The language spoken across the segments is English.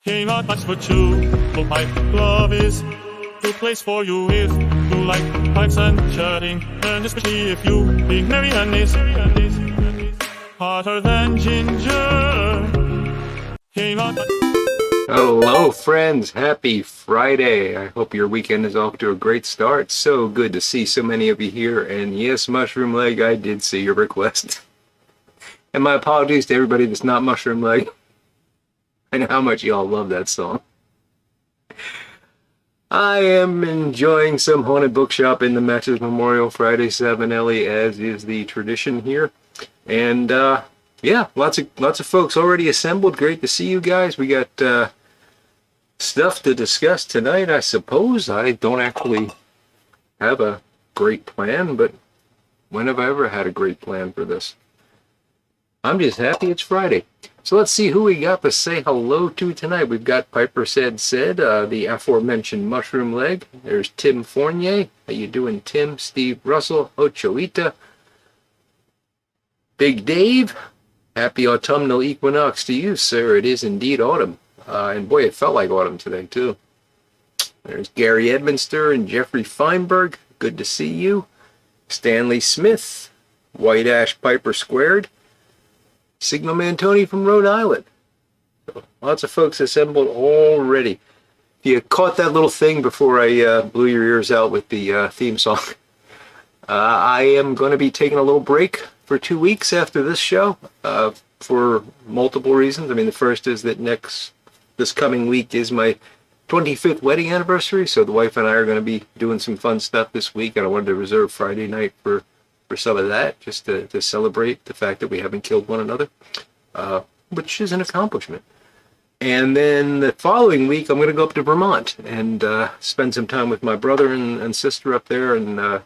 CaneRod likes for two. Full pipe love is the place for you if you like pipes and chatting, and especially if you being merry and is hotter than ginger. CaneRod. Hello friends, happy Friday. I hope your weekend is off to a great start. So good to see so many of you here, and yes, Mushroom Leg, I did see your request. And my apologies to everybody that's not Mushroom Leg. I know how much y'all love that song. I am enjoying some haunted bookshop in the Matches Memorial Friday 7 Ellie, as is the tradition here. And yeah, lots of folks already assembled. Great to see you guys. We got stuff to discuss tonight, I suppose. I don't actually have a great plan, but when have I ever had a great plan for this? I'm just happy it's Friday. So let's see who we got to say hello to tonight. We've got Piper Said, the aforementioned Mushroom Leg. There's Tim Fournier. How you doing, Tim? Steve Russell, Ochoita. Big Dave. Happy autumnal equinox to you, sir. It is indeed autumn. And boy, it felt like autumn today, too. There's Gary Edminster and Jeffrey Feinberg. Good to see you. Stanley Smith. White Ash Piper Squared. Signal Man Tony from Rhode Island. So, lots of folks assembled already. If you caught that little thing before I blew your ears out with the theme song, I am going to be taking a little break for 2 weeks after this show for multiple reasons. I mean, the first is that this coming week is my 25th wedding anniversary, so the wife and I are going to be doing some fun stuff this week, and I wanted to reserve Friday night for some of that, just to celebrate the fact that we haven't killed one another, which is an accomplishment. And then the following week, I'm going to go up to Vermont and spend some time with my brother and sister up there and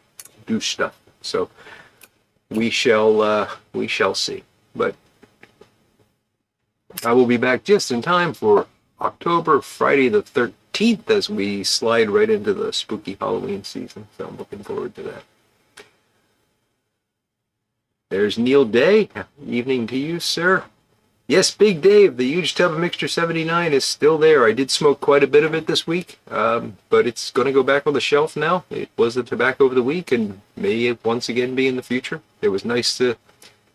do stuff. So we shall see. But I will be back just in time for October, Friday the 13th, as we slide right into the spooky Halloween season. So I'm looking forward to that. There's Neil Day. Evening to you, sir. Yes, Big Dave, the huge tub of Mixture 79 is still there. I did smoke quite a bit of it this week, but it's going to go back on the shelf now. It was the tobacco of the week and may once again be in the future. It was nice to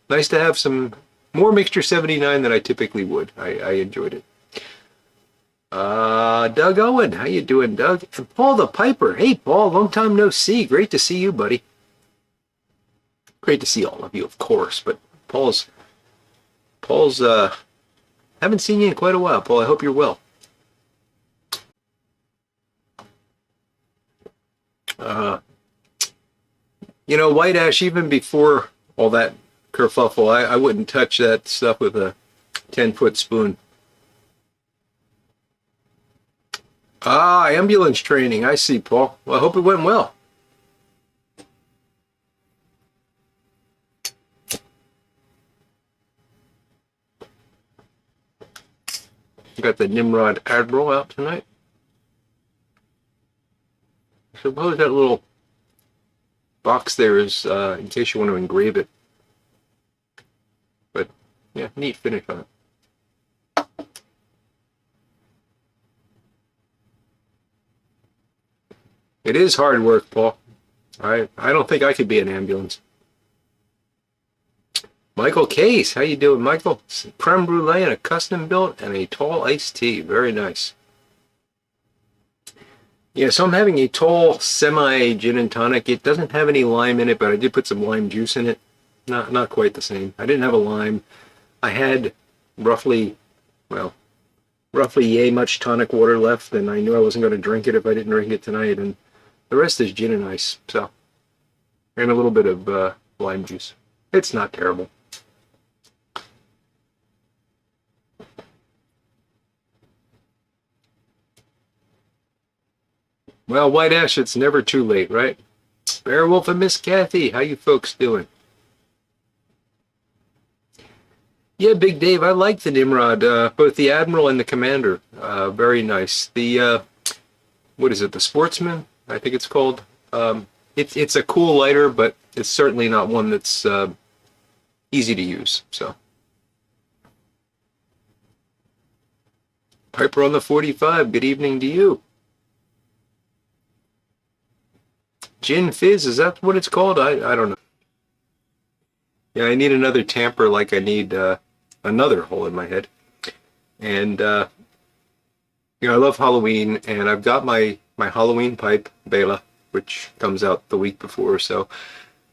have some more Mixture 79 than I typically would. I enjoyed it. Doug Owen, how you doing, Doug? And Paul the Piper. Hey, Paul, long time no see. Great to see you, buddy. Great to see all of you, of course, but Paul's haven't seen you in quite a while, Paul. I hope you're well. You know, White Ash, even before all that kerfuffle, I wouldn't touch that stuff with a 10-foot spoon. Ambulance training. I see, Paul. Well, I hope it went well. Got the Nimrod Admiral out tonight. I suppose that little box there is in case you want to engrave it. But yeah, neat finish on it. It is hard work, Paul. I don't think I could be an ambulance. Michael Case, how you doing, Michael? Creme brulee and a custom built and a tall iced tea. Very nice. Yeah, so I'm having a tall semi gin and tonic. It doesn't have any lime in it, but I did put some lime juice in it. Not quite the same. I didn't have a lime. I had roughly yay much tonic water left, and I knew I wasn't going to drink it if I didn't drink it tonight. And the rest is gin and ice. So, and a little bit of lime juice. It's not terrible. Well, White Ash, it's never too late, right? Bearwolf and Miss Kathy, how you folks doing? Yeah, Big Dave, I like the Nimrod, both the Admiral and the Commander. Very nice. The, what is it, the Sportsman, I think it's called. It's a cool lighter, but it's certainly not one that's easy to use, so. Piper on the 45, good evening to you. Gin Fizz, is that what it's called? I don't know. Yeah, I need another tamper like I need another hole in my head. And, I love Halloween, and I've got my Halloween pipe, Bela, which comes out the week before or so.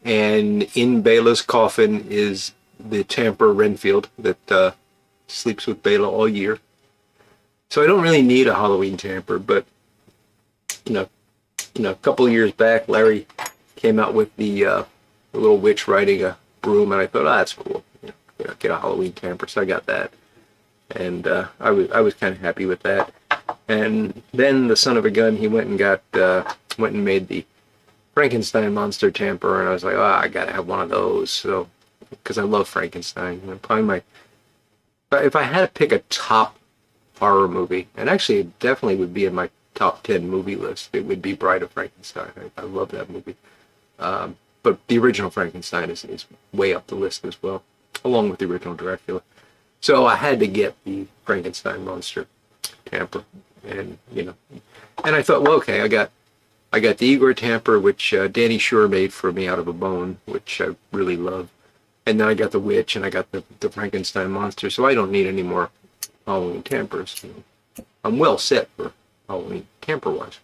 And in Bela's coffin is the tamper Renfield that sleeps with Bela all year. So I don't really need a Halloween tamper, but a couple of years back, Larry came out with the little witch riding a broom, and I thought, that's cool. Get a Halloween tamper, so I got that, and I was kind of happy with that. And then the son of a gun, he went and made the Frankenstein monster tamper, and I was like, I gotta have one of those, so because I love Frankenstein. And probably if I had to pick a top horror movie, and actually it definitely would be in my top 10 movie list, it would be Bride of Frankenstein. I love that movie. But the original Frankenstein is way up the list as well, along with the original Dracula. So I had to get the Frankenstein monster tamper, and and I thought, well, okay, I got the Igor tamper, which Danny Shore made for me out of a bone, which I really love. And then I got the witch, and I got the Frankenstein monster, so I don't need any more Halloween tampers. I'm well set for Halloween tamper-wise.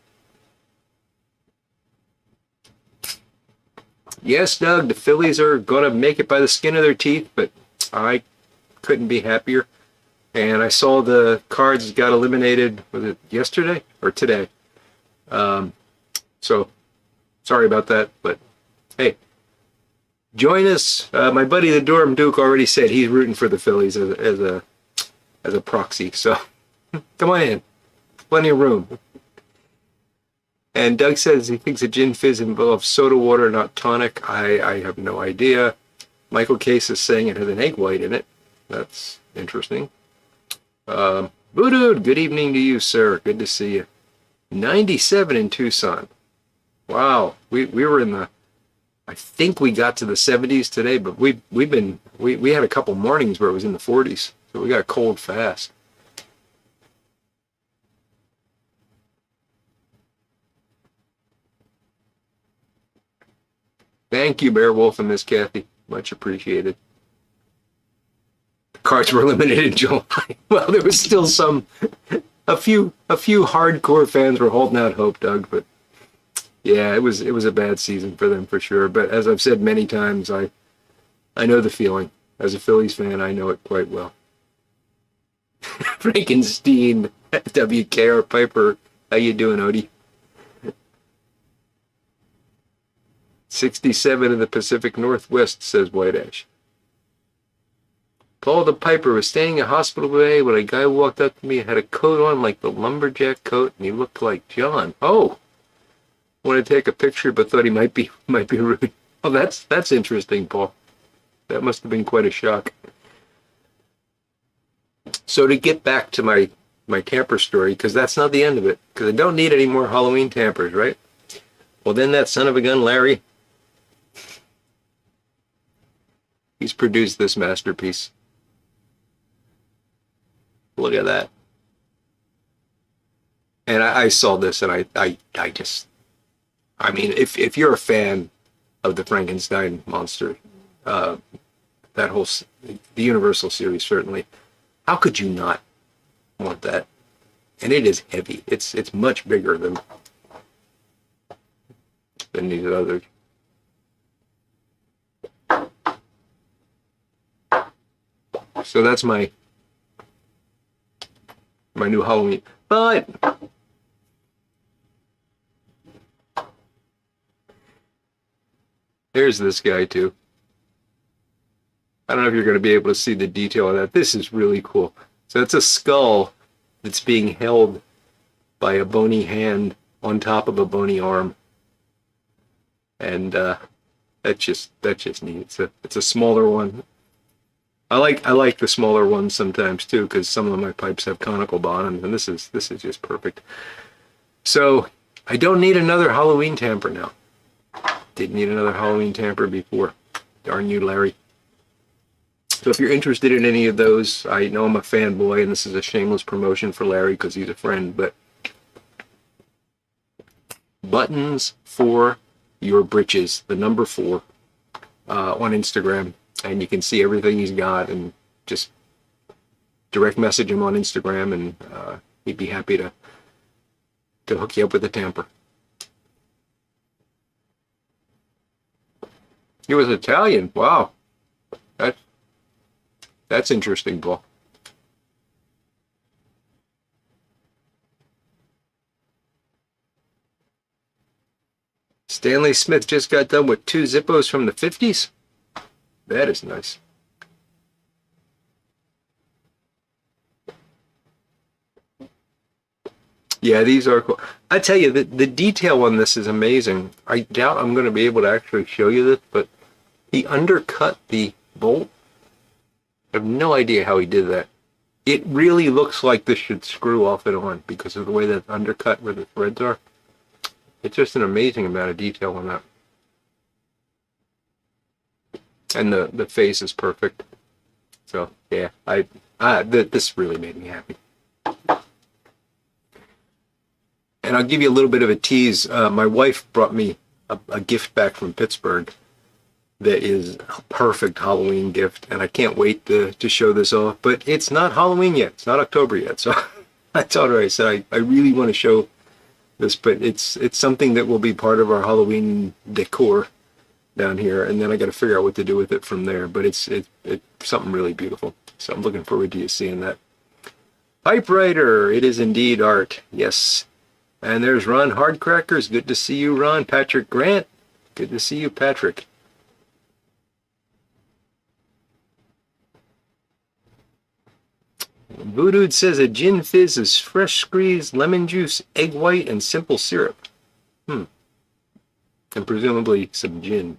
Yes, Doug, the Phillies are going to make it by the skin of their teeth, but I couldn't be happier. And I saw the Cards got eliminated, was it yesterday or today? So, sorry about that, but hey, join us. My buddy the Durham Duke already said he's rooting for the Phillies as a proxy, so come on in. Plenty of room. And Doug says he thinks a Gin Fizz involves soda water, not tonic. I have no idea. Michael Case is saying it has an egg white in it. That's interesting. Voodoo, good evening to you, sir. Good to see you. 97 in Tucson. Wow. We were in the, I think we got to the 70s today, but we had a couple mornings where it was in the 40s. So we got cold fast. Thank you, Beowulf and Miss Kathy. Much appreciated. The Cards were limited in July. Well, there was still a few hardcore fans were holding out hope, Doug, but yeah, it was a bad season for them for sure. But as I've said many times, I know the feeling. As a Phillies fan, I know it quite well. Frankenstein, WKR Piper, how you doing, Odie? 67 in the Pacific Northwest, says White Ash. Paul the Piper was standing in hospital today when a guy walked up to me and had a coat on like the lumberjack coat, and he looked like John. Oh, wanted to take a picture, but thought he might be rude. Oh, that's interesting, Paul. That must have been quite a shock. So to get back to my tamper story, because that's not the end of it, because I don't need any more Halloween tampers, right? Well, then that son of a gun, Larry, he's produced this masterpiece. Look at that. And I saw this, and I mean, if you're a fan of the Frankenstein monster, that whole, the Universal series, certainly, how could you not want that? And it is heavy. It's much bigger than these others. So that's my new Halloween. But there's this guy too. I don't know if you're going to be able to see the detail of that. This is really cool. So it's a skull that's being held by a bony hand on top of a bony arm. And that's just neat. It's a smaller one. I like the smaller ones sometimes too, because some of my pipes have conical bottoms, and this is just perfect. So I don't need another Halloween tamper now. Didn't need another Halloween tamper before. Darn you, Larry. So if you're interested in any of those, I know I'm a fanboy, and this is a shameless promotion for Larry because he's a friend, but buttons for your britches, the number 4, on Instagram, and you can see everything he's got, and just direct message him on Instagram, and he'd be happy to hook you up with a tamper. He was Italian. Wow, that's interesting, Paul. Stanley Smith just got done with 2 Zippos from the 50s. That is nice. Yeah, these are cool. I tell you, the detail on this is amazing. I doubt I'm going to be able to actually show you this, but he undercut the bolt. I have no idea how he did that. It really looks like this should screw off and on because of the way that's undercut where the threads are. It's just an amazing amount of detail on that. And the face is perfect. So yeah, this really made me happy. And I'll give you a little bit of a tease. My wife brought me a gift back from Pittsburgh that is a perfect Halloween gift, and I can't wait to show this off. But it's not Halloween yet. It's not October yet. So I told her, I said, I really want to show this, but it's something that will be part of our Halloween decor down here, and then I got to figure out what to do with it from there. But it's something really beautiful. So I'm looking forward to you seeing that. Typewriter, it is indeed art. Yes. And there's Ron Hardcrackers. Good to see you, Ron. Patrick Grant. Good to see you, Patrick. Voodoo says a gin fizz is fresh squeezed lemon juice, egg white, and simple syrup. And presumably some gin.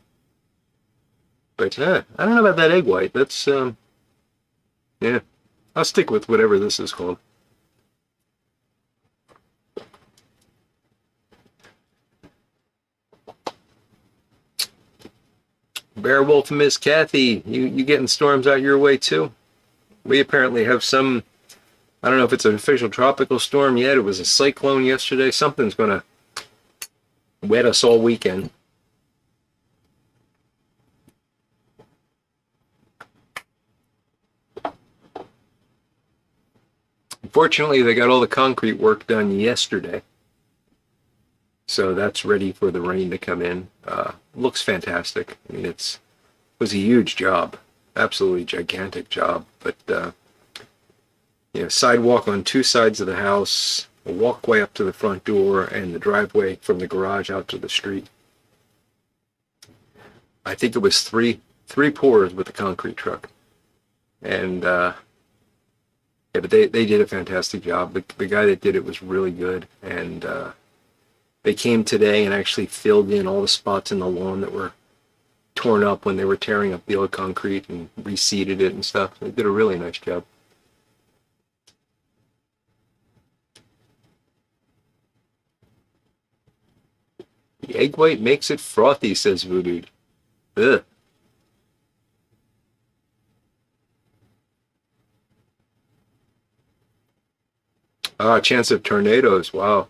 But I don't know about that egg white. That's, yeah. I'll stick with whatever this is called. Bearwolf and Miss Kathy, you getting storms out your way too? We apparently have some, I don't know if it's an official tropical storm yet. It was a cyclone yesterday. Something's going to wet us all weekend. Fortunately, they got all the concrete work done yesterday. So that's ready for the rain to come in. Looks fantastic. I mean, it was a huge job. Absolutely gigantic job. But, sidewalk on 2 sides of the house, a walkway up to the front door, and the driveway from the garage out to the street. I think it was three pours with the concrete truck. And, yeah, but they did a fantastic job. The guy that did it was really good. And, they came today and actually filled in all the spots in the lawn that were torn up when they were tearing up the old concrete and reseeded it and stuff. They did a really nice job. The egg white makes it frothy, says Voodoo. Ugh. Chance of tornadoes. Wow.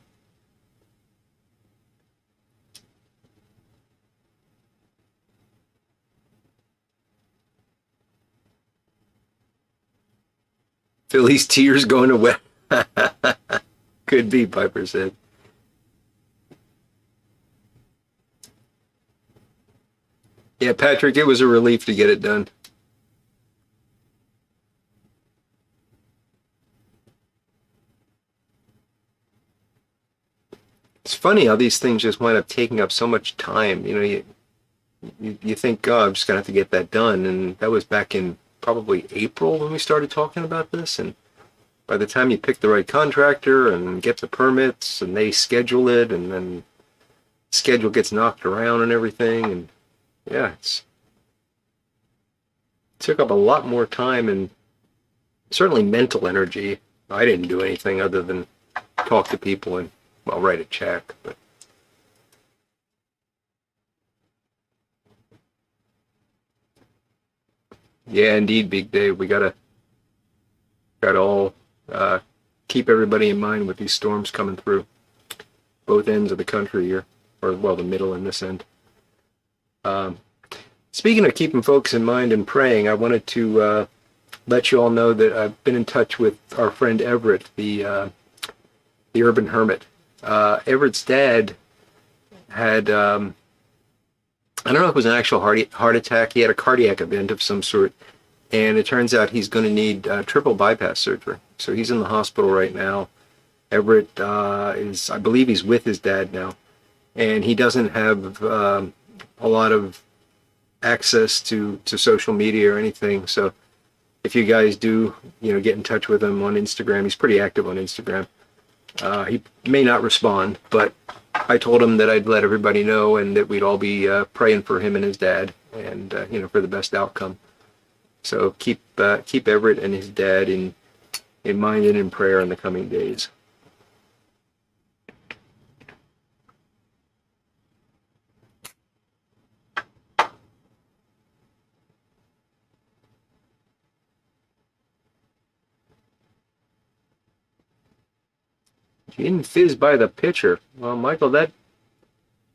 Philly's tears going to wet. Could be, Piper said. Yeah, Patrick, it was a relief to get it done. It's funny how these things just wind up taking up so much time. You think, oh, I'm just going to have to get that done. And that was back in probably April when we started talking about this, and by the time you pick the right contractor and get the permits and they schedule it, and then the schedule gets knocked around and everything, and yeah, it took up a lot more time and certainly mental energy. I didn't do anything other than talk to people and, well, write a check, but Yeah, indeed, Big Dave. We gotta all keep everybody in mind with these storms coming through both ends of the country here, or well, the middle and this end. Um, Speaking of keeping folks in mind and praying, I wanted to let you all know that I've been in touch with our friend Everett, the urban hermit. Everett's dad had I don't know if it was an actual heart attack. He had a cardiac event of some sort, and it turns out he's going to need triple bypass surgery. So he's in the hospital right now. Everett I believe he's with his dad now, and he doesn't have a lot of access to social media or anything. So if you guys do, get in touch with him on Instagram, he's pretty active on Instagram. He may not respond, but I told him that I'd let everybody know and that we'd all be praying for him and his dad, and for the best outcome. So keep Everett and his dad in mind and in prayer in the coming days. He didn't fizz by the pitcher. Well, Michael, that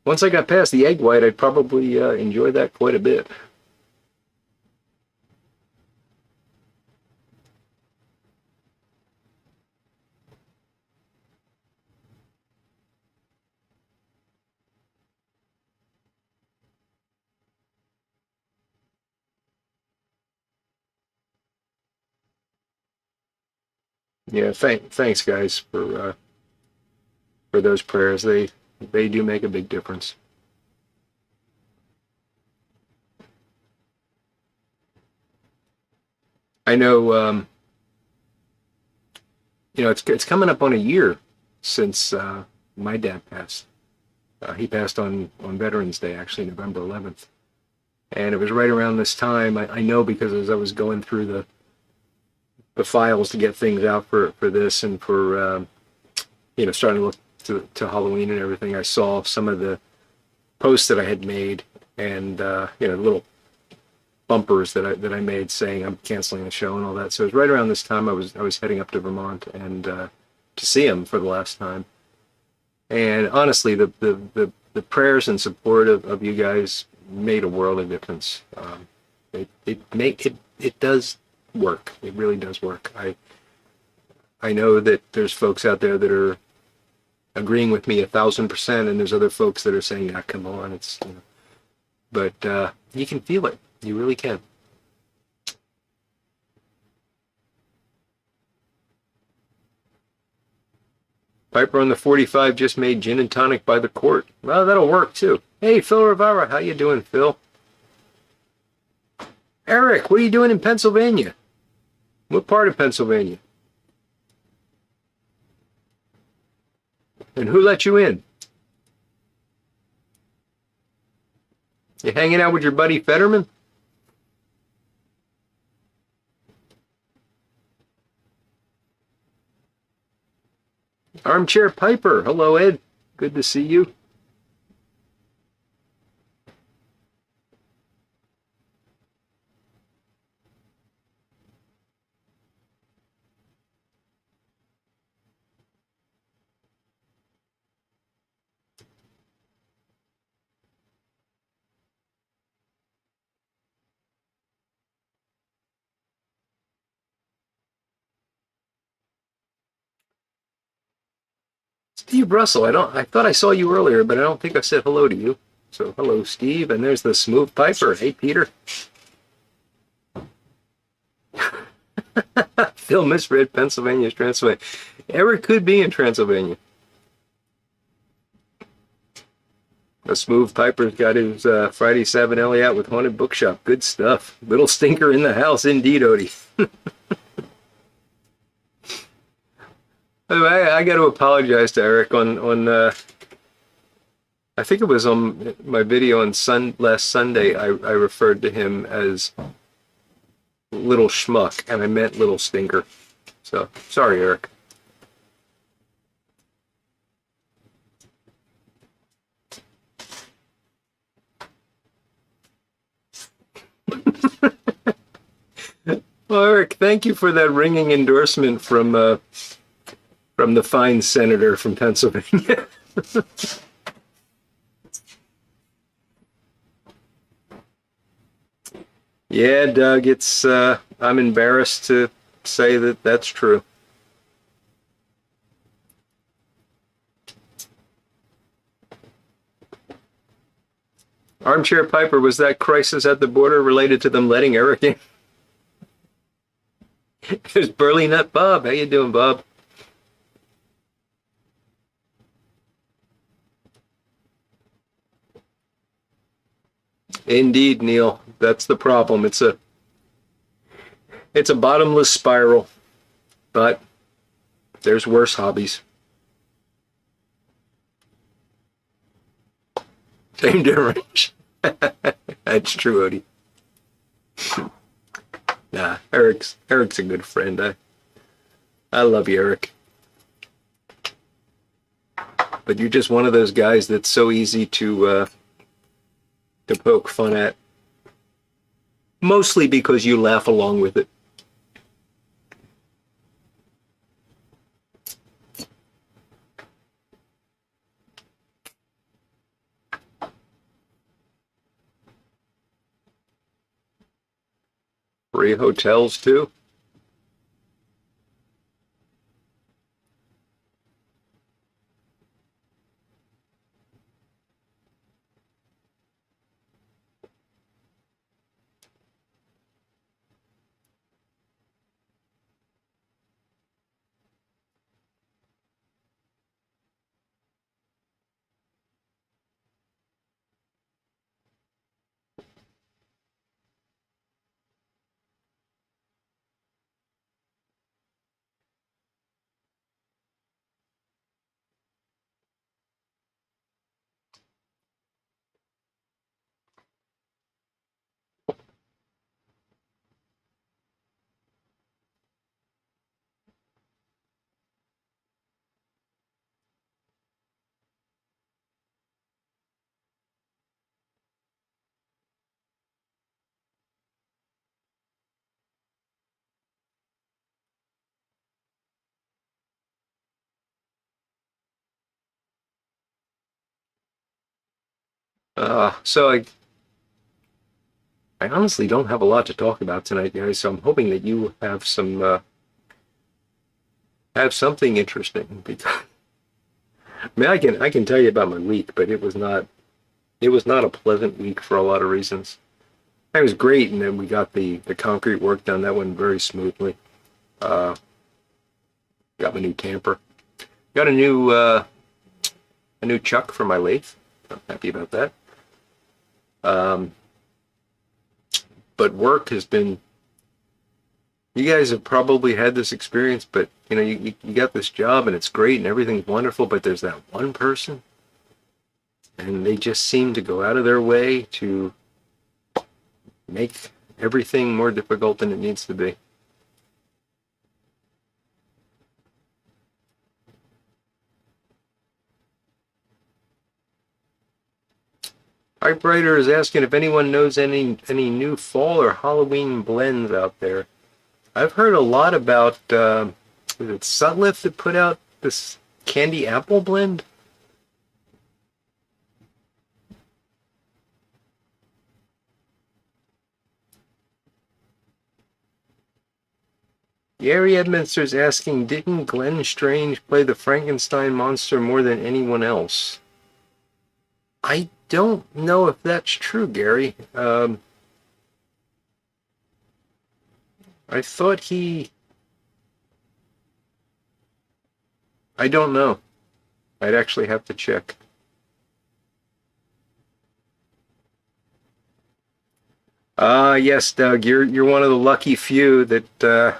once I got past the egg white, I'd probably enjoy that quite a bit. Yeah, thanks guys for those prayers. They do make a big difference. I know, it's coming up on a year since my dad passed. He passed on Veterans Day, actually, November 11th. And it was right around this time. I know because as I was going through the files to get things out for this and for starting to look to Halloween and everything, I saw some of the posts that I had made, and little bumpers that I made saying I'm canceling the show and all that. So it was right around this time I was heading up to Vermont and to see him for the last time. And honestly, the prayers and support of you guys made a world of difference. It does work. It really does work. I know that there's folks out there that are agreeing with me 1,000%, and there's other folks that are saying, "Ah, come on, it's," but you can feel it. You really can. Piper on the 45 just made gin and tonic by the quart. Well, that'll work too. Hey, Phil Rivera, how you doing, Phil? Eric, what are you doing in Pennsylvania? What part of Pennsylvania? And who let you in? You hanging out with your buddy Fetterman? Armchair Piper. Hello, Ed. Good to see you. Steve Russell. I thought I saw you earlier, but I don't think I said hello to you. So hello, Steve. And there's the smooth Piper. Hey, Peter. Phil misread Pennsylvania's Transylvania. Eric could be in Transylvania. A smooth Piper's got his Friday Savinelli out with Haunted Bookshop. Good stuff. Little stinker in the house, indeed, Odie. I got to apologize to Eric on I think it was on my video on last Sunday. I referred to him as Little Schmuck, and I meant Little Stinker. So sorry, Eric. Well, Eric, thank you for that ringing endorsement from the fine senator from Pennsylvania. Yeah, Doug, it's I'm embarrassed to say that that's true. Armchair Piper, was that crisis at the border related to them letting Eric in? There's Burly Nut Bob. How you doing, Bob? Indeed, Neil. That's the problem. It's a bottomless spiral, but there's worse hobbies. Same difference. That's true, Odie. Nah, Eric's a good friend. I love you, Eric. But you're just one of those guys that's so easy to poke fun at. Mostly because you laugh along with it. Free hotels too. So I honestly don't have a lot to talk about tonight, guys. So I'm hoping that you have something interesting. Because I mean, I can tell you about my week, but it was not a pleasant week for a lot of reasons. It was great, and then we got the concrete work done. That went very smoothly. Uh, got my new tamper. Got a new chuck for my lathe. I'm happy about that. Um, but work has been. You guys have probably had this experience, but you got this job and it's great and everything's wonderful, but there's that one person, and they just seem to go out of their way to make everything more difficult than it needs to be. Typewriter is asking if anyone knows any new fall or Halloween blends out there. I've heard a lot about is it Sutliff that put out this candy apple blend? Gary Edminster's asking, didn't Glenn Strange play the Frankenstein monster more than anyone else? I don't know if that's true, Gary. I thought I don't know. I'd actually have to check. Yes, Doug, you're one of the lucky few that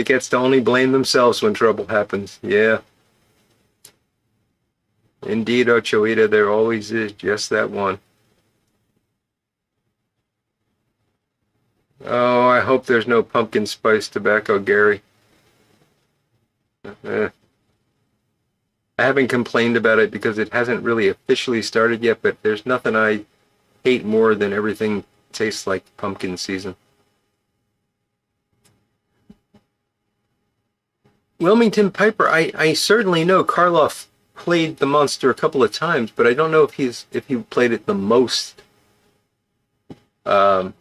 gets to only blame themselves when trouble happens. Yeah. Indeed, Ochoita, there always is just that one. Oh, I hope there's no pumpkin spice tobacco, Gary. I haven't complained about it because it hasn't really officially started yet, but there's nothing I hate more than everything tastes like pumpkin season. Wilmington Piper, I certainly know Karloff played the monster a couple of times, but I don't know if he played it the most. Um,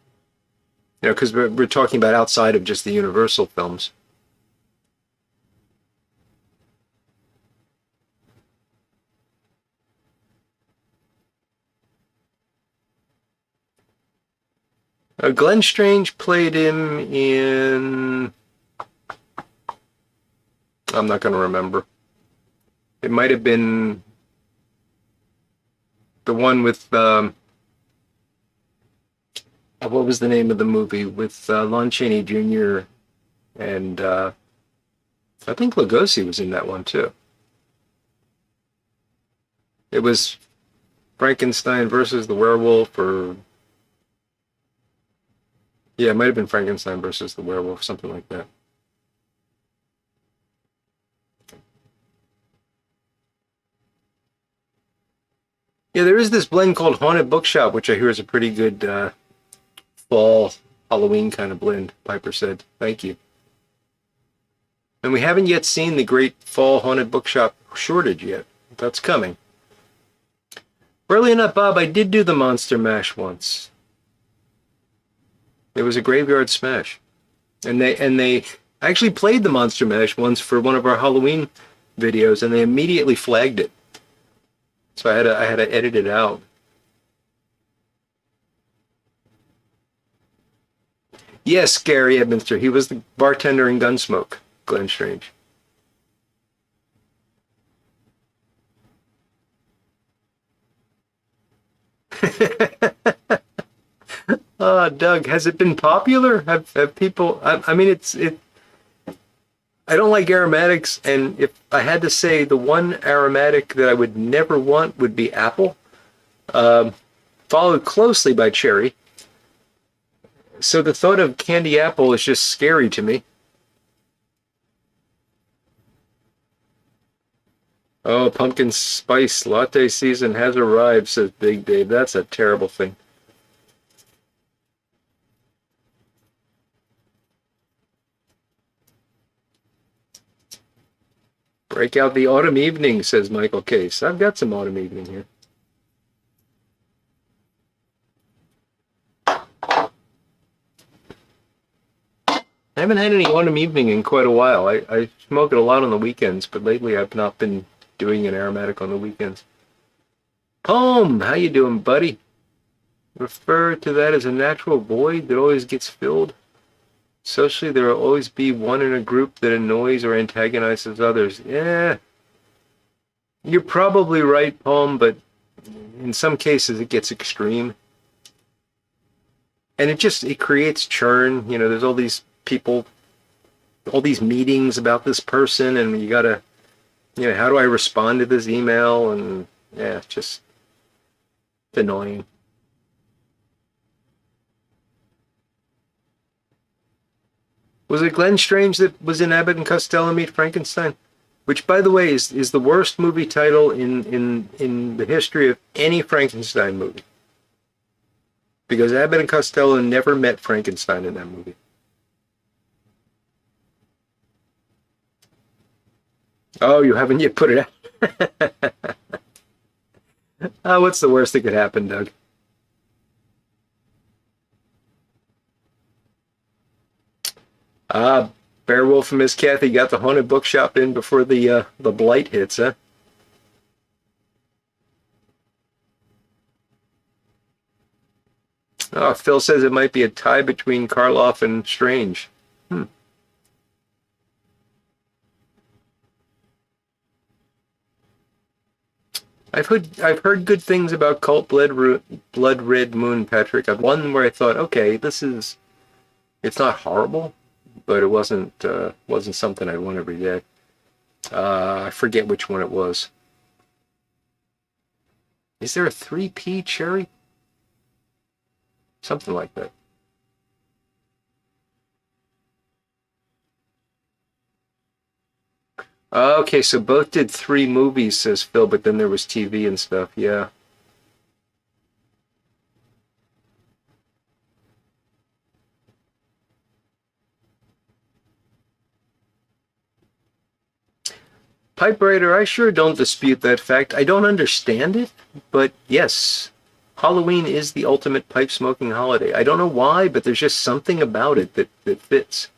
because we're talking about outside of just the Universal films. Glenn Strange played him in. I'm not going to remember. It might have been the one with what was the name of the movie with Lon Chaney Jr. and I think Lugosi was in that one too. It was Frankenstein versus the werewolf, or yeah, it might have been Frankenstein versus the werewolf, something like that. Yeah, there is this blend called Haunted Bookshop, which I hear is a pretty good fall Halloween kind of blend, Piper said. Thank you. And we haven't yet seen the great fall Haunted Bookshop shortage yet. That's coming. Brilliant, Bob, I did do the Monster Mash once. It was a graveyard smash. And they actually played the Monster Mash once for one of our Halloween videos, and they immediately flagged it. So I had to edit it out. Yes, Gary Edminster. He was the bartender in Gunsmoke, Glenn Strange. Doug, has it been popular? Have people? I mean, it. I don't like aromatics, and if I had to say the one aromatic that I would never want would be apple, followed closely by cherry. So the thought of candy apple is just scary to me. Oh, pumpkin spice latte season has arrived, says Big Dave. That's a terrible thing. Break out the autumn evening, says Michael Case. I've got some autumn evening here. I haven't had any autumn evening in quite a while. I smoke it a lot on the weekends, but lately I've not been doing an aromatic on the weekends. Poem, how you doing, buddy? Refer to that as a natural void that always gets filled. Socially, there will always be one in a group that annoys or antagonizes others. Yeah, you're probably right, Poem, but in some cases it gets extreme. And it creates churn. You know, there's all these people, all these meetings about this person, and you gotta, how do I respond to this email? And yeah, it's just annoying. Was it Glenn Strange that was in Abbott and Costello Meet Frankenstein? Which, by the way, is the worst movie title in the history of any Frankenstein movie. Because Abbott and Costello never met Frankenstein in that movie. Oh, you haven't yet put it out? What's the worst that could happen, Doug? Beowulf and Miss Kathy got the Haunted Bookshop in before the blight hits, huh? Oh, Phil says it might be a tie between Karloff and Strange. I've heard good things about Cult Blood Red Moon, Patrick. I've one where I thought, okay, it's not horrible, but it wasn't something I'd want every day. I forget which one it was. Is there a 3P cherry? Something like that. Okay, so both did 3 movies, says Phil, but then there was TV and stuff. Yeah. Pipe writer, I sure don't dispute that fact. I don't understand it, but yes, Halloween is the ultimate pipe smoking holiday. I don't know why, but there's just something about it that fits.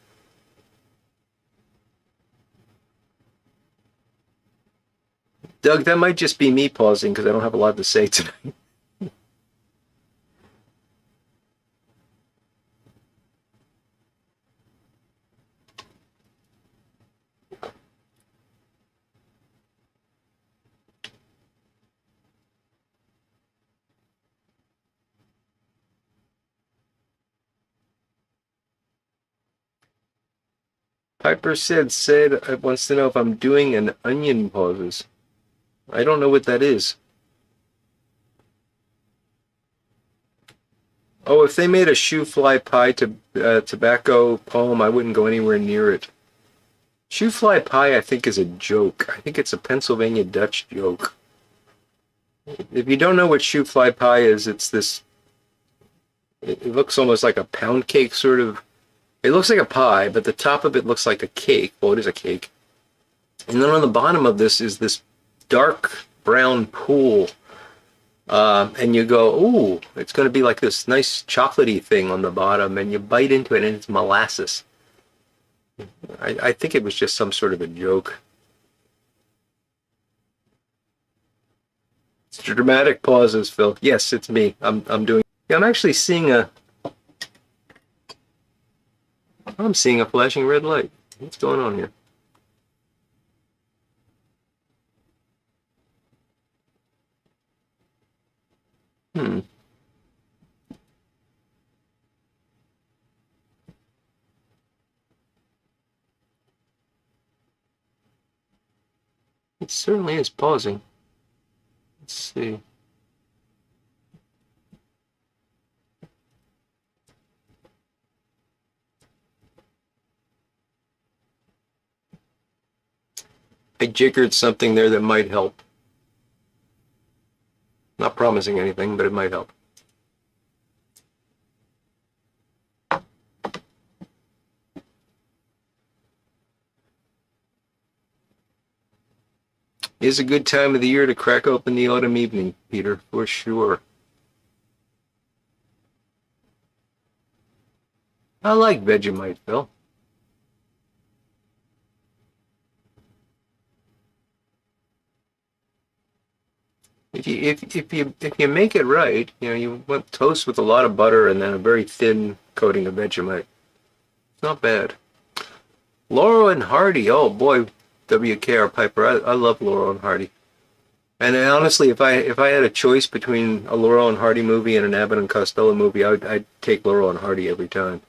Doug, that might just be me pausing because I don't have a lot to say tonight. Piper said wants to know if I'm doing an onion pauses. I don't know what that is. Oh, if they made a shoe fly pie to tobacco poem, I wouldn't go anywhere near it. Shoe fly pie, I think, is a joke. I think it's a Pennsylvania Dutch joke. If you don't know what shoe fly pie is, it's this. It looks almost like a pound cake, sort of. It looks like a pie, but the top of it looks like a cake. Well, it is a cake. And then on the bottom of this is this dark brown pool. And you go, ooh, it's going to be like this nice chocolatey thing on the bottom, and you bite into it, and it's molasses. I think it was just some sort of a joke. It's dramatic pauses, Phil. Yes, it's me. I'm doing. Yeah, I'm actually seeing a. I'm seeing a flashing red light. What's going on here? It certainly is pausing. Let's see. I jiggered something there that might help. Not promising anything, but it might help. Is a good time of the year to crack open the autumn evening, Peter, for sure. I like Vegemite, Phil. If you make it right, you know, you want toast with a lot of butter and then a very thin coating of Vegemite. It's not bad. Laurel and Hardy, oh boy, WKR Piper, I love Laurel and Hardy. And honestly, if I had a choice between a Laurel and Hardy movie and an Abbott and Costello movie, I'd take Laurel and Hardy every time.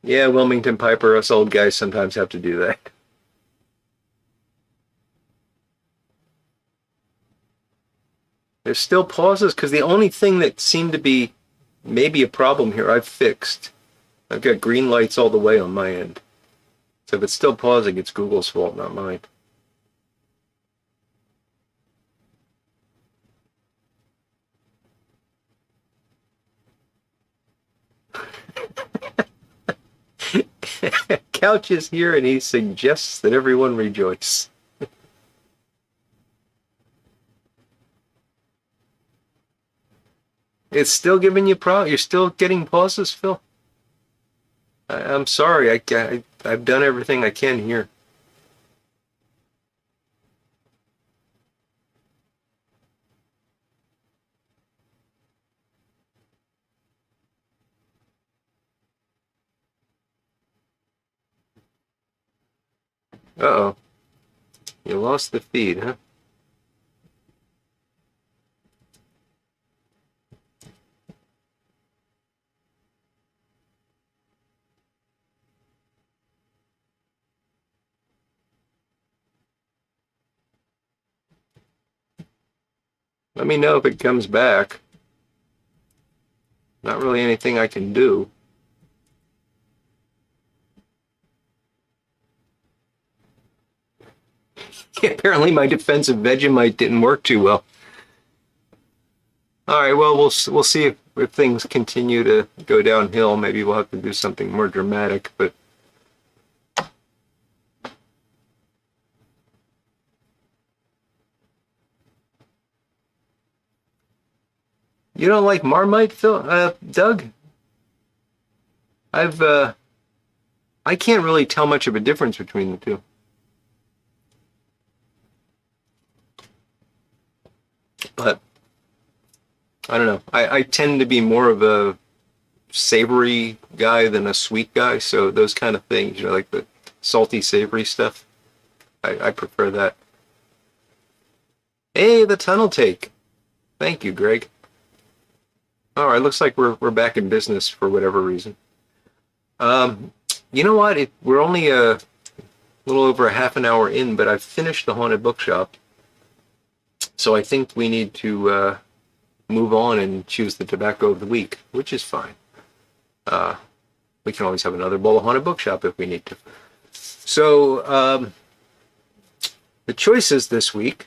Yeah, Wilmington Piper, us old guys sometimes have to do that. There's still pauses because the only thing that seemed to be maybe a problem here I've fixed. I've got green lights all the way on my end. So if it's still pausing, it's Google's fault, not mine. Couch is here and he suggests that everyone rejoice. It's still giving you you're still getting pauses, Phil? I'm sorry, I've done everything I can here. Uh-oh. You lost the feed, huh? Let me know if it comes back. Not really anything I can do. Apparently my defensive Vegemite didn't work too well. All right, well, we'll see if things continue to go downhill. Maybe we'll have to do something more dramatic, but You don't like Marmite, Phil? Doug? I can't really tell much of a difference between the two. But I don't know. I tend to be more of a savory guy than a sweet guy. So those kind of things, like the salty, savory stuff, I prefer that. Hey, the tunnel take. Thank you, Greg. All right, looks like we're back in business for whatever reason. You know what? We're only a little over a half an hour in, but I've finished the Haunted Bookshop. So I think we need to move on and choose the tobacco of the week, which is fine. We can always have another bowl of Haunted Bookshop if we need to. So the choices this week,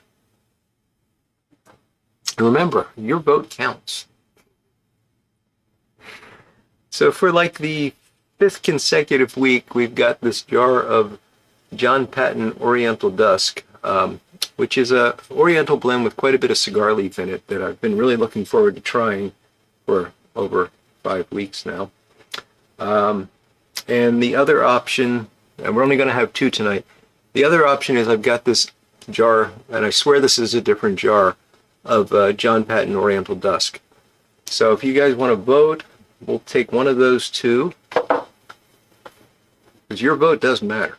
remember, your vote counts. So for like the 5th consecutive week, we've got this jar of John Patton Oriental Dusk, which is a Oriental blend with quite a bit of cigar leaf in it that I've been really looking forward to trying for over 5 weeks now. And the other option, and we're only going to have 2 tonight, the other option is I've got this jar, and I swear this is a different jar, of John Patton Oriental Dusk. So if you guys want to vote, we'll take one of those 2, because your vote does matter.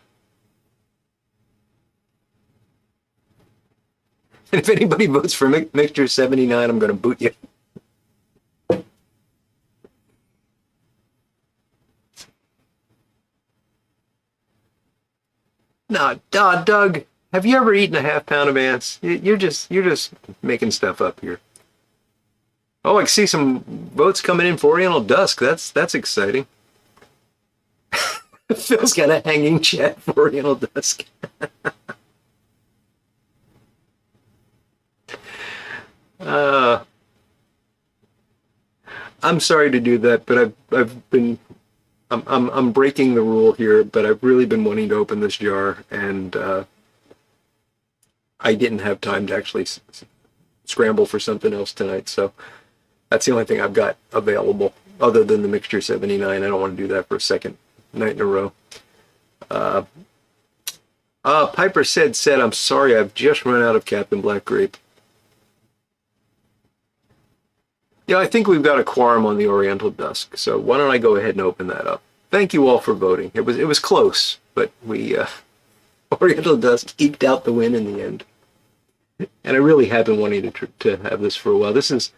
And if anybody votes for Mixture 79, I'm going to boot you. No, Doug, have you ever eaten a half pound of ants? You're just making stuff up here. Oh, I see some votes coming in for Oriental Dusk. That's exciting. Phil's got a hanging chat for Oriental Dusk. I'm sorry to do that, but I'm breaking the rule here, but I've really been wanting to open this jar, and I didn't have time to actually scramble for something else tonight, so that's the only thing I've got available, other than the Mixture 79. I don't want to do that for a second night in a row. Piper said, I'm sorry, I've just run out of Captain Black Grape. Yeah, I think we've got a quorum on the Oriental Dusk, so why don't I go ahead and open that up. Thank you all for voting. It was close, but we Oriental Dusk eked out the win in the end. And I really have been wanting to have this for a while. This is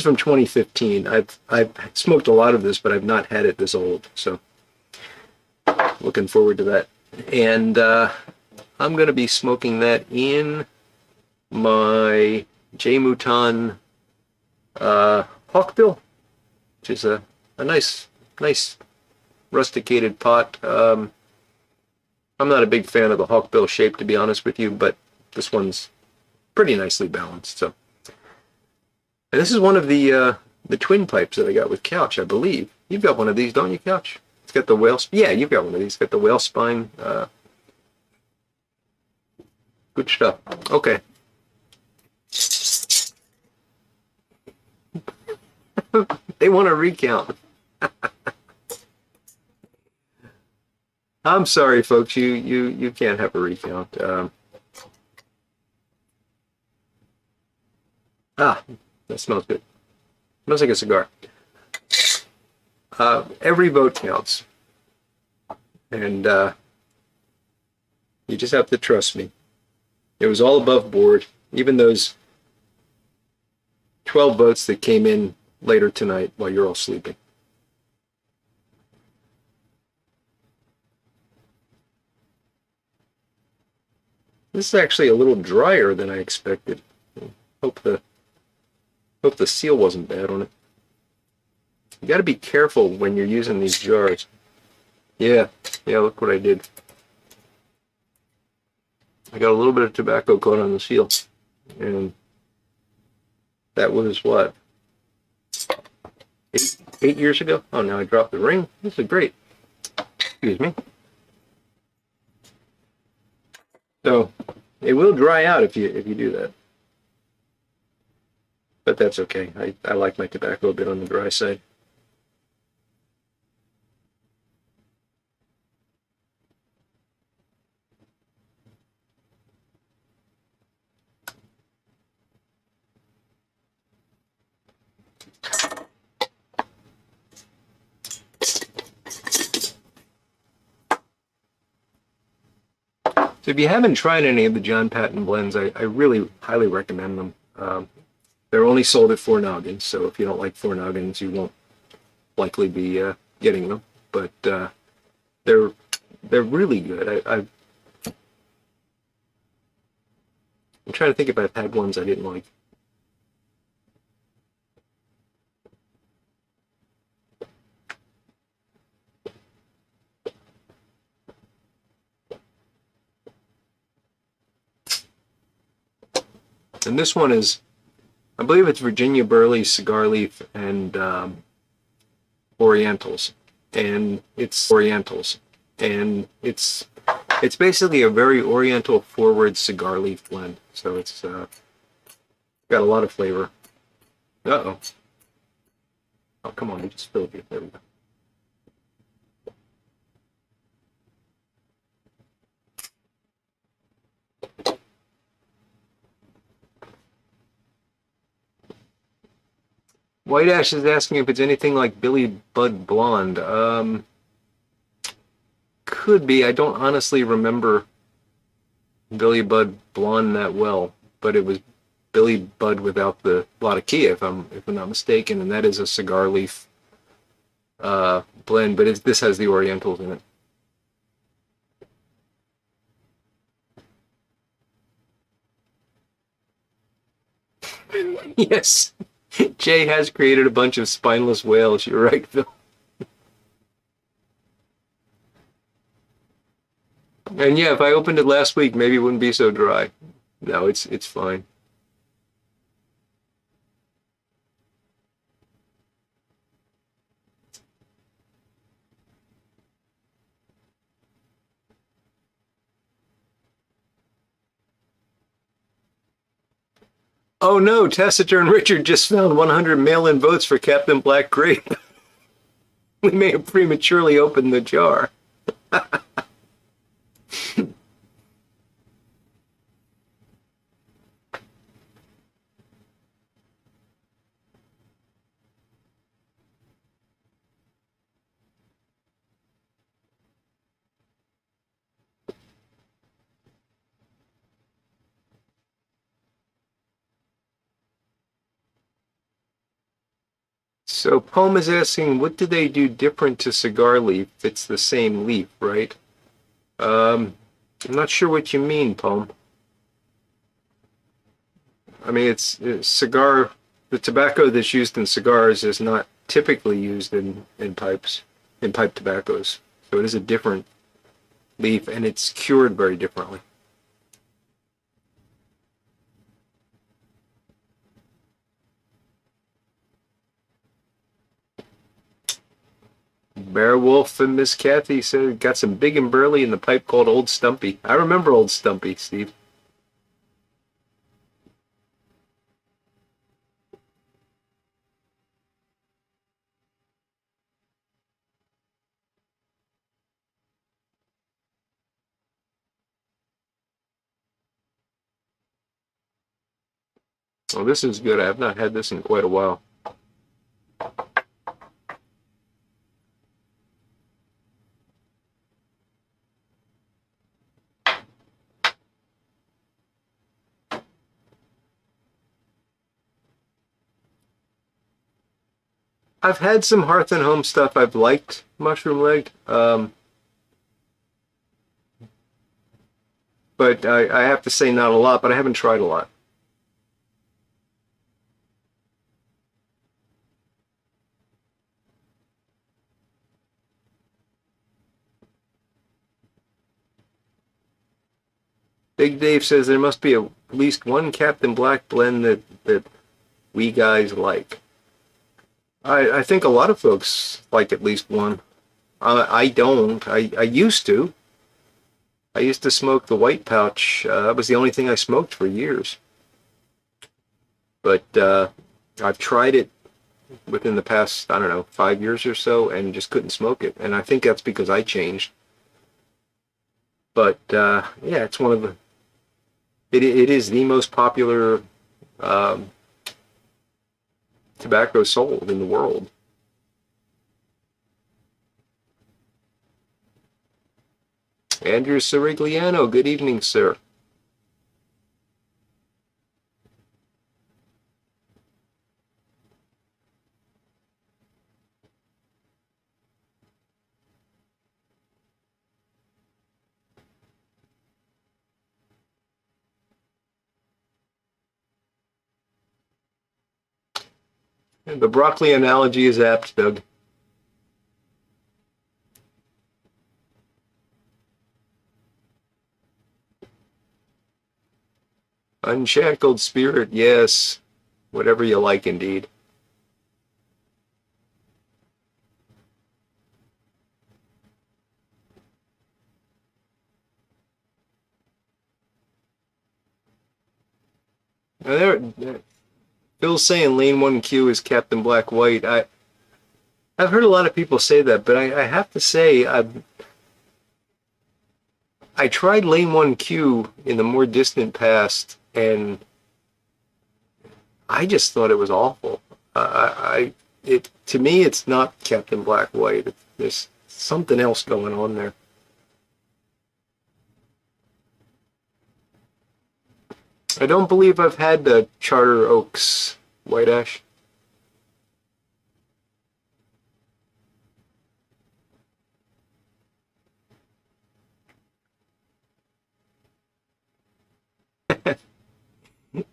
from 2015. I've smoked a lot of this, but I've not had it this old, so looking forward to that. And I'm going to be smoking that in my J. Mouton Hawkbill, which is a nice rusticated pot. I'm not a big fan of the Hawkbill shape, to be honest with you, but this one's pretty nicely balanced. So, and this is one of the twin pipes that I got with Couch, I believe. You've got one of these, don't you, Couch? It's got the whale. Yeah, you've got one of these. It's got the whale spine. Good stuff. Okay. They want to recount. I'm sorry, folks. You can't have a recount. That smells good. Smells like a cigar. Every vote counts, and you just have to trust me. It was all above board. Even those 12 votes that came in later tonight while you're all sleeping. This is actually a little drier than I expected. Hope the seal wasn't bad on it. You got to be careful when you're using these jars. Yeah, look what I did. I got a little bit of tobacco caught on the seal. And that was what? 8 years ago? Oh, now I dropped the ring. This is great. Excuse me. So it will dry out if you do that. but that's okay. I like my tobacco a bit on the dry side. So if you haven't tried any of the John Patton blends, I really highly recommend them. They're only sold at Four Noggins, so if you don't like Four Noggins, you won't likely be getting them. But they're they're really good. I'm trying to think if I've had ones I didn't like. And this one is, I believe it's Virginia Burley, Cigar Leaf, and Orientals, and it's basically a very Oriental forward cigar leaf blend. So it's got a lot of flavor. Uh-oh. Oh, come on, you just filled it. There we go. White Ash is asking if it's anything like Billy Bud Blonde. Could be. I don't honestly remember Billy Bud Blonde that well, but it was Billy Bud without the Latakia, if I'm not mistaken, and that is a cigar leaf blend, but this has the Orientals in it. Yes, Jay has created a bunch of spineless whales. You're right, Phil. And yeah, if I opened it last week, maybe it wouldn't be so dry. No, it's fine. Oh no, Taciturn Richard just found 100 mail-in votes for Captain Black Grape. We may have prematurely opened the jar. So Poem is asking, what do they do different to cigar leaf? It's the same leaf, right? I'm not sure what you mean, Poem. I mean, it's cigar. The tobacco that's used in cigars is not typically used in pipes, in pipe tobaccos. So it is a different leaf, and it's cured very differently. Beowulf and Miss Kathy said got some big and burly in the pipe called Old Stumpy. I remember Old Stumpy, Steve. Oh, this is good. I have not had this in quite a while. I've had some Hearth and Home stuff I've liked, mushroom legged. But I have to say not a lot, but I haven't tried a lot. Big Dave says there must be at least one Captain Black blend that we guys like. I think a lot of folks like at least one. I don't. I used to. I used to smoke the white pouch. That was the only thing I smoked for years. But I've tried it within the past, I don't know, 5 years or so, and just couldn't smoke it. And I think that's because I changed. But yeah, it's one of the. It is the most popular um, tobacco sold in the world. Andrew Sirigliano, good evening, sir. The broccoli analogy is apt, Doug. Unshackled spirit, yes. Whatever you like, indeed. Now Phil's saying lane 1Q is Captain Black White. I've heard a lot of people say that, but I have to say I tried lane 1Q in the more distant past, and I just thought it was awful. It to me, it's not Captain Black White. There's something else going on there. I don't believe I've had the Charter Oaks White Ash.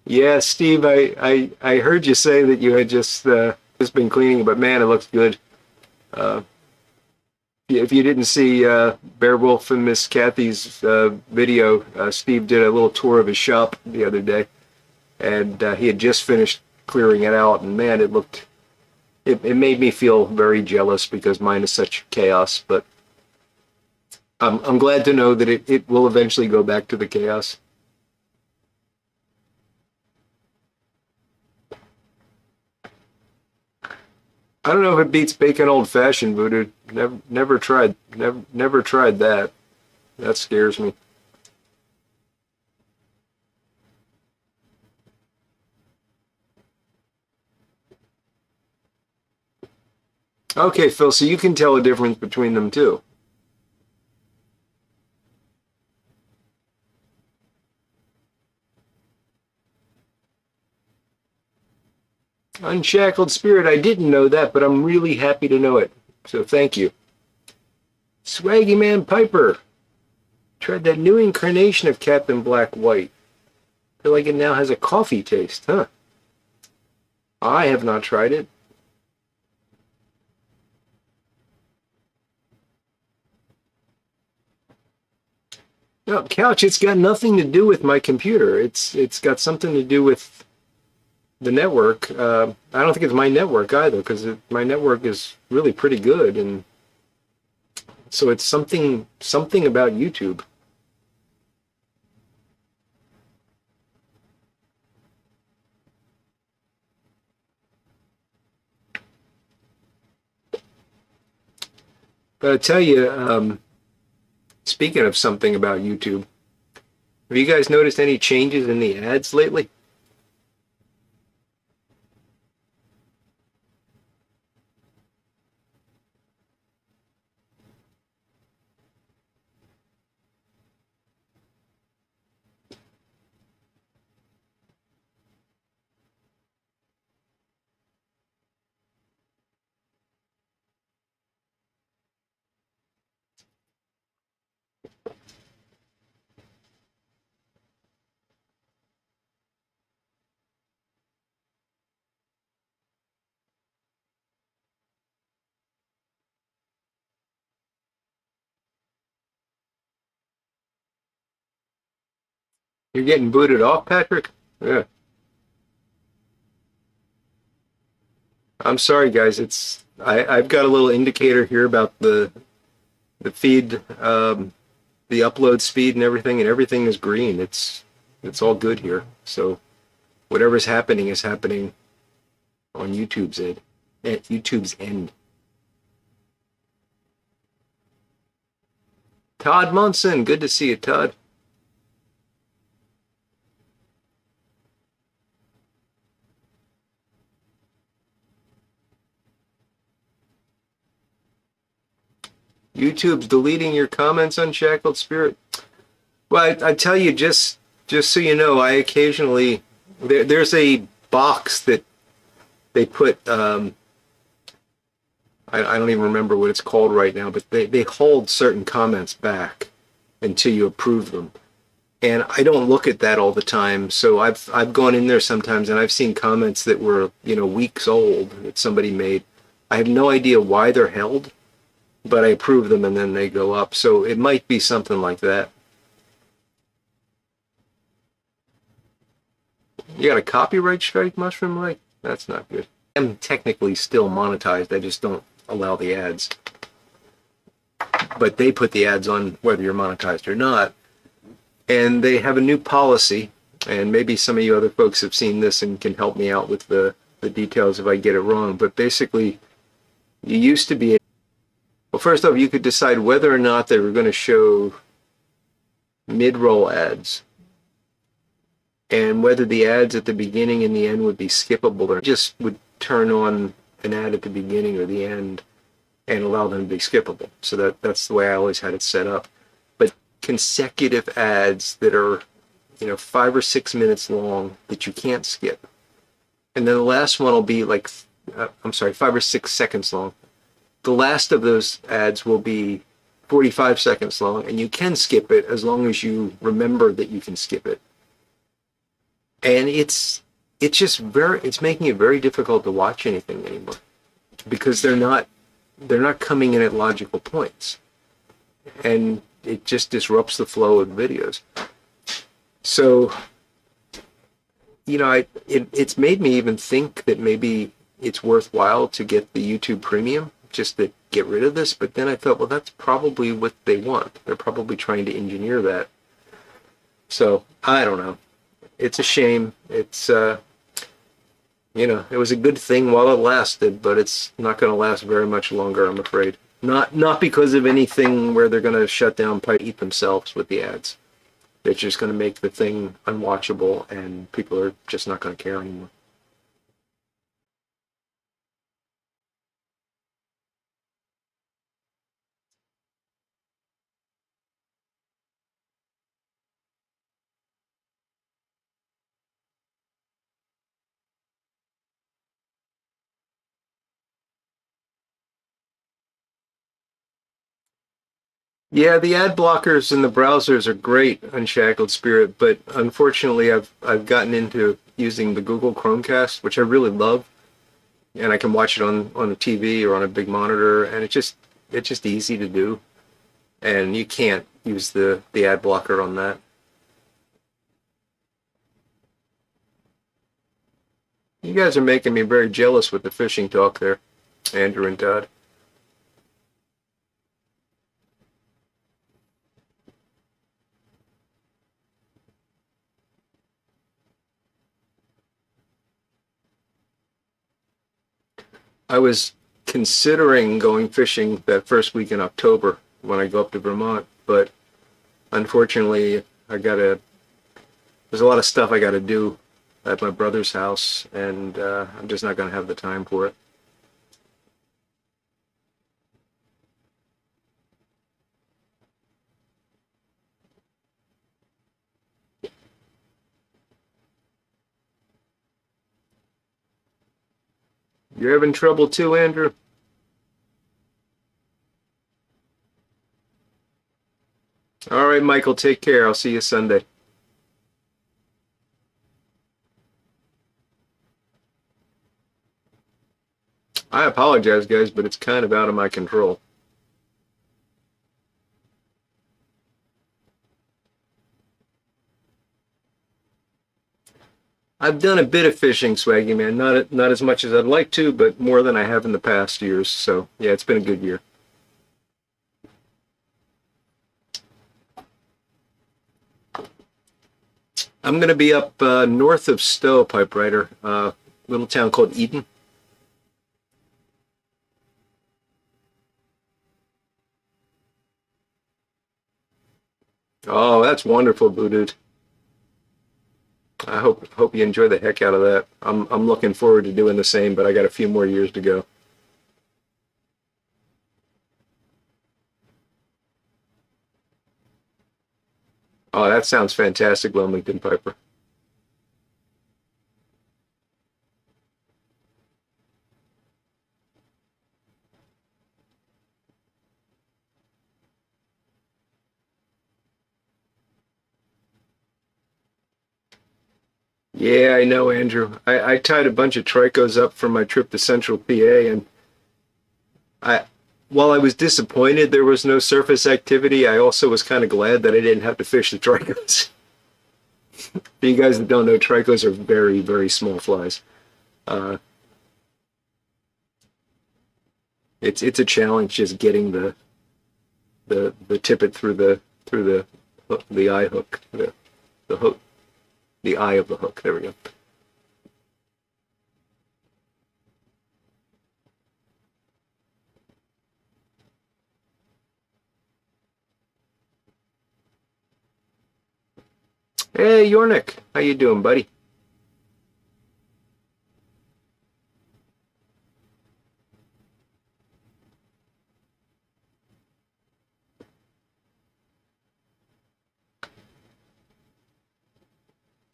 Yeah, Steve, I heard you say that you had just been cleaning, but man, it looks good. Uh, if you didn't see Bear Wolf and Miss Kathy's video, Steve did a little tour of his shop the other day, and he had just finished clearing it out, and man, it made me feel very jealous because mine is such chaos. But I'm glad to know that it will eventually go back to the chaos. I don't know if it beats bacon old fashioned, Voodoo. Never tried that. That scares me. Okay, Phil, so you can tell a difference between them too. Unshackled Spirit, I didn't know that, but I'm really happy to know it. So thank you. Swaggy Man Piper. Tried that new incarnation of Captain Black White. Feel like it now has a coffee taste, huh? I have not tried it. No, Couch, it's got nothing to do with my computer. It's got something to do with the network. I don't think it's my network either, because my network is really pretty good, and so it's something about YouTube. But I tell you, speaking of something about YouTube, have you guys noticed any changes in the ads lately? You're getting booted off, Patrick? Yeah. I'm sorry, guys. I've got a little indicator here about the feed, the upload speed and everything is green. It's all good here. So whatever's happening is happening on YouTube's end. Todd Munson, good to see you, Todd. YouTube's deleting your comments, Unshackled Spirit. Well, I tell you, just so you know, I occasionally there's a box that they put. I don't even remember what it's called right now, but they hold certain comments back until you approve them. And I don't look at that all the time, so I've gone in there sometimes and I've seen comments that were, weeks old that somebody made. I have no idea why they're held, but I approve them and then they go up. So it might be something like that. You got a copyright strike, Mushroom Lake? That's not good. I'm technically still monetized. I just don't allow the ads. But they put the ads on whether you're monetized or not. And they have a new policy, and maybe some of you other folks have seen this and can help me out with the details if I get it wrong. But basically, you used to be, well, first off, you could decide whether or not they were going to show mid-roll ads, and whether the ads at the beginning and the end would be skippable, or just would turn on an ad at the beginning or the end and allow them to be skippable. So that's the way I always had it set up. But consecutive ads that are 5 or 6 minutes long that you can't skip, and then the last one will be like 5 or 6 seconds long. The last of those ads will be 45 seconds long, and you can skip it as long as you remember that you can skip it. And it's making it very difficult to watch anything anymore, because they're not coming in at logical points, and it just disrupts the flow of videos. So it's made me even think that maybe it's worthwhile to get the YouTube Premium just to get rid of this. But then I thought, well, that's probably what they want. They're probably trying to engineer that. So I don't know. It's a shame. It's it was a good thing while it lasted, but it's not going to last very much longer, I'm afraid. Not because of anything where they're going to shut down, eat themselves with the ads. They're just going to make the thing unwatchable, and people are just not going to care anymore. Yeah, the ad blockers in the browsers are great, Unshackled Spirit, but unfortunately I've gotten into using the Google Chromecast, which I really love, and I can watch it on the TV or on a big monitor, and it's just easy to do, and you can't use the ad blocker on that. You guys are making me very jealous with the fishing talk there, Andrew and Todd. I was considering going fishing that first week in October when I go up to Vermont, but unfortunately there's a lot of stuff I got to do at my brother's house, and I'm just not going to have the time for it. You're having trouble too, Andrew? All right, Michael, take care. I'll see you Sunday. I apologize, guys, but it's kind of out of my control. I've done a bit of fishing, Swaggy Man. Not as much as I'd like to, but more than I have in the past years. So, yeah, it's been a good year. I'm going to be up north of Stowe, Pipe Rider, a little town called Eden. that's wonderful, Blue Dude. I hope you enjoy the heck out of that. I'm looking forward to doing the same, but I got a few more years to go. Oh, that sounds fantastic, Wilmington Piper. Yeah, I know, Andrew. I tied a bunch of tricos up for my trip to Central PA, and I, while I was disappointed there was no surface activity, I also was kind of glad that I didn't have to fish the tricos. For you guys that don't know, tricos are very, very small flies. Uh, it's a challenge just getting the tippet through the eye hook, the hook, the eye of the hook. There we go. Hey, Yornik, how you doing, buddy?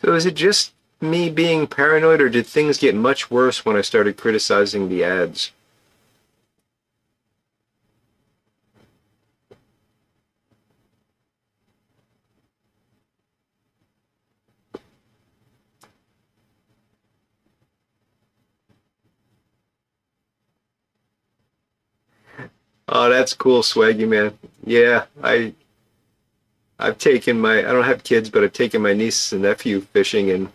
So is it just me being paranoid, or did things get much worse when I started criticizing the ads? Oh, that's cool, Swaggy man. Yeah, I've taken my I don't have kids, but I've taken my nieces and nephew fishing, and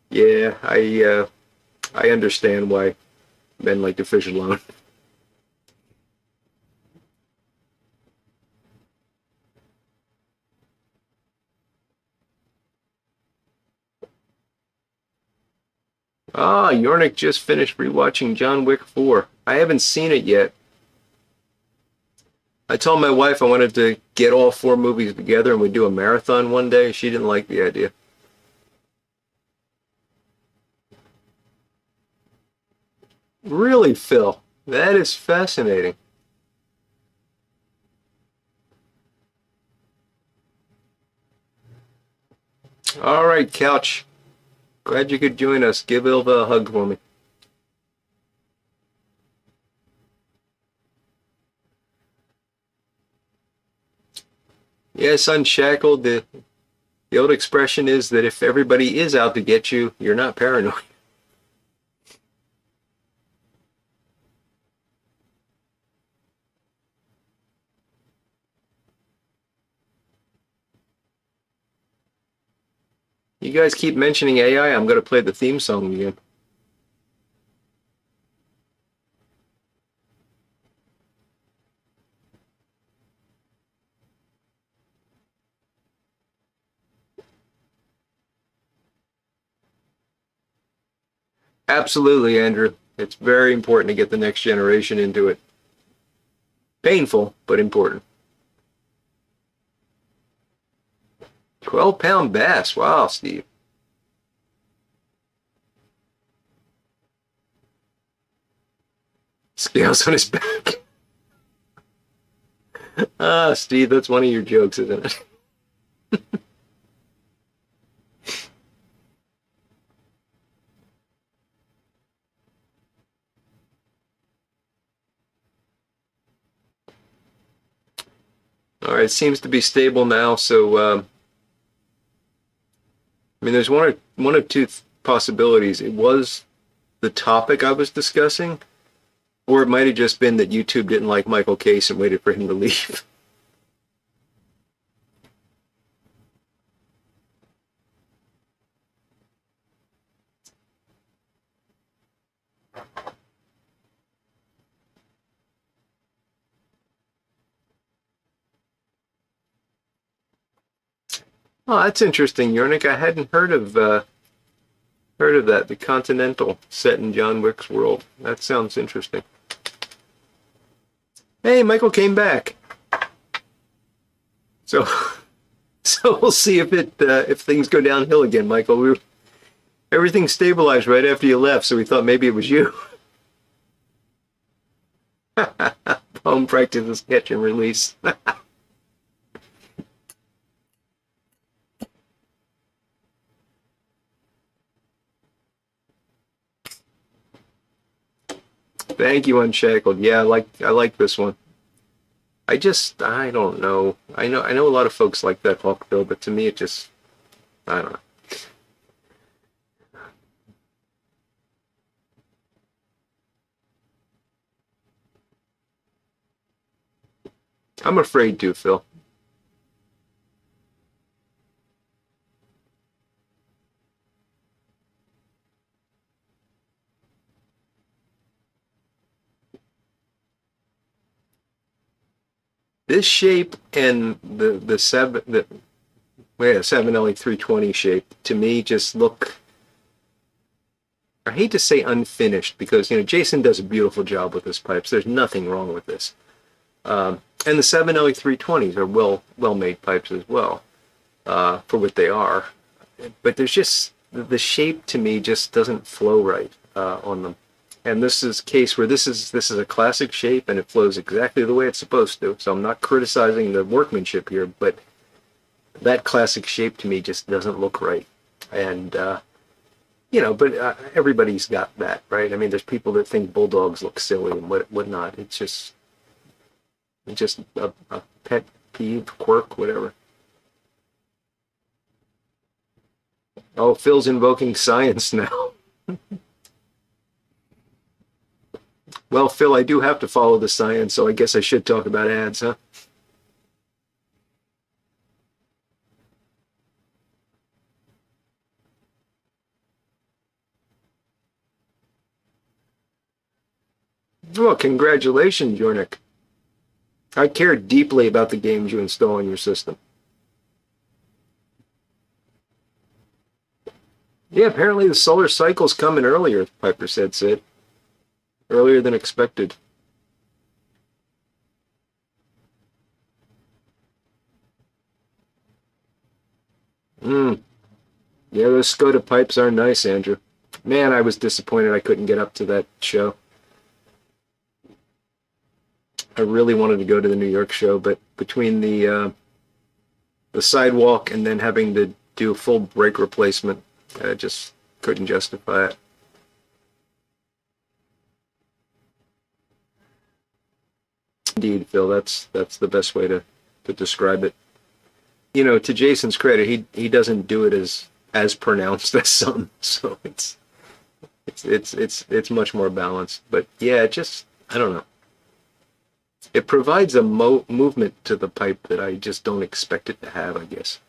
yeah, I understand why men like to fish alone. Ah, Yornik just finished rewatching John Wick 4. I haven't seen it yet. I told my wife I wanted to get all four movies together and we'd do a marathon one day. She didn't like the idea. Really, Phil? That is fascinating. All right, Couch. Glad you could join us. Give Ilva a hug for me. Yes, Unshackled. The old expression is that if everybody is out to get you, you're not paranoid. You guys keep mentioning AI, I'm going to play the theme song again. Absolutely, Andrew. It's very important to get the next generation into it. Painful, but important. 12-pound bass. Wow, Steve. Scales on his back. Ah, Steve, that's one of your jokes, isn't it? All right, it seems to be stable now. So, I mean, there's one of two possibilities. It was the topic I was discussing, or it might have just been that YouTube didn't like Michael Case and waited for him to leave. Oh, that's interesting, Yernik. I hadn't heard of that. The Continental set in John Wick's world. That sounds interesting. Hey, Michael came back. So So we'll see if things go downhill again, Michael. Everything stabilized right after you left, so we thought maybe it was you. Home practice catch and release. Thank you, Unshackled. Yeah, I like this one. I don't know. I know a lot of folks like that Hawkbill, but to me it just I don't know. I'm afraid to, Phil. This shape and the 7LE 320 shape to me just look. I hate to say unfinished because Jason does a beautiful job with his pipes. There's nothing wrong with this. And the 7LE 320s are well made pipes as well for what they are. But there's just the shape to me just doesn't flow right on them. And this is a case where this is a classic shape and it flows exactly the way it's supposed to. So I'm not criticizing the workmanship here, but that classic shape to me just doesn't look right. And but everybody's got that, right? I mean, there's people that think bulldogs look silly and whatnot. It's just a pet peeve, quirk, whatever. Oh, Phil's invoking science now. Well, Phil, I do have to follow the science, so I guess I should talk about ads, huh? Well, congratulations, Jornik. I care deeply about the games you install in your system. Yeah, apparently the solar cycle's coming earlier, Piper said. Earlier than expected. Hmm. Yeah, those Skoda pipes are nice, Andrew. Man, I was disappointed I couldn't get up to that show. I really wanted to go to the New York show, but between the sidewalk and then having to do a full brake replacement, I just couldn't justify it. Indeed, Phil, that's the best way to describe it. To Jason's credit, he doesn't do it as pronounced as some, so it's much more balanced. But yeah, it just I don't know. It provides a movement to the pipe that I just don't expect it to have, I guess.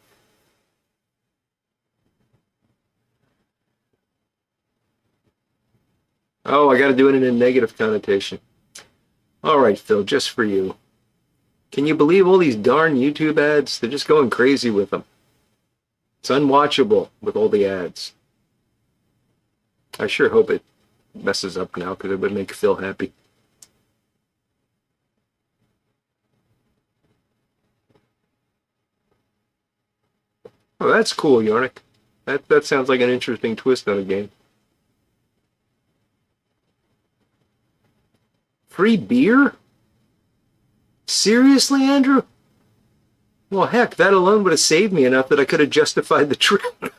Oh, I got to do it in a negative connotation. All right, Phil, just for you. Can you believe all these darn YouTube ads? They're just going crazy with them. It's unwatchable with all the ads. I sure hope it messes up now because it would make Phil happy. Oh, that's cool, Yornik. That sounds like an interesting twist on a game. Free beer? Seriously, Andrew? Well, heck, that alone would have saved me enough that I could have justified the trip.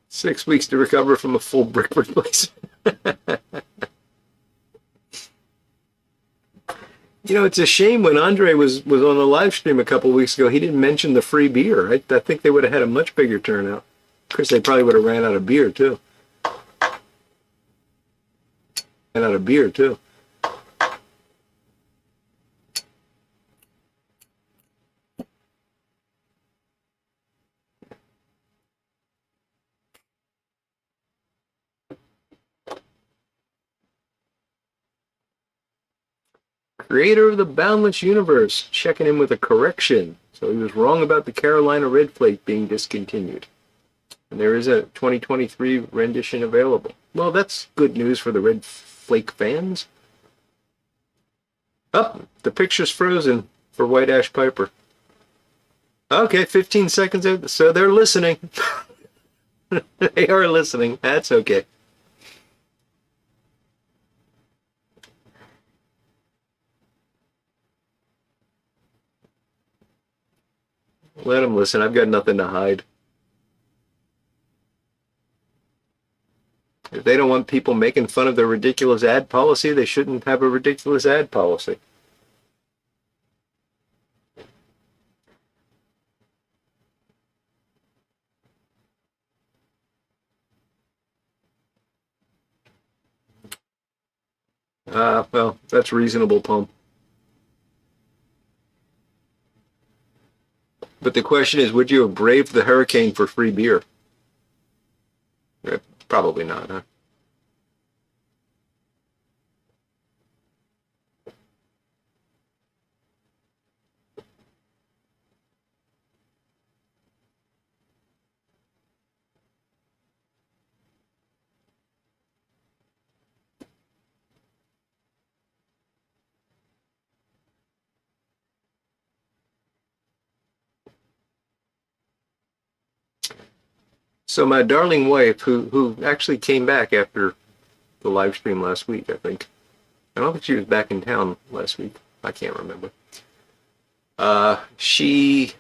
6 weeks to recover from a full brick replacement. It's a shame when Andre was on the live stream a couple weeks ago, he didn't mention the free beer. I think they would have had a much bigger turnout. Of course, they probably would have ran out of beer, too. Ran out of beer, too. Creator of the Boundless Universe, checking in with a correction. So he was wrong about the Carolina Red Flake being discontinued. And there is a 2023 rendition available. Well, that's good news for the Red flake fans. Oh, the picture's frozen for White Ash Piper. Okay, 15 seconds out, so they're listening. They are listening. That's okay. Let them listen. I've got nothing to hide. If they don't want people making fun of their ridiculous ad policy, they shouldn't have a ridiculous ad policy. Well, that's reasonable, Pum. But the question is, would you have braved the hurricane for free beer? Probably not, huh? So my darling wife, who actually came back after the live stream last week, I think. I don't think she was back in town last week. I can't remember. She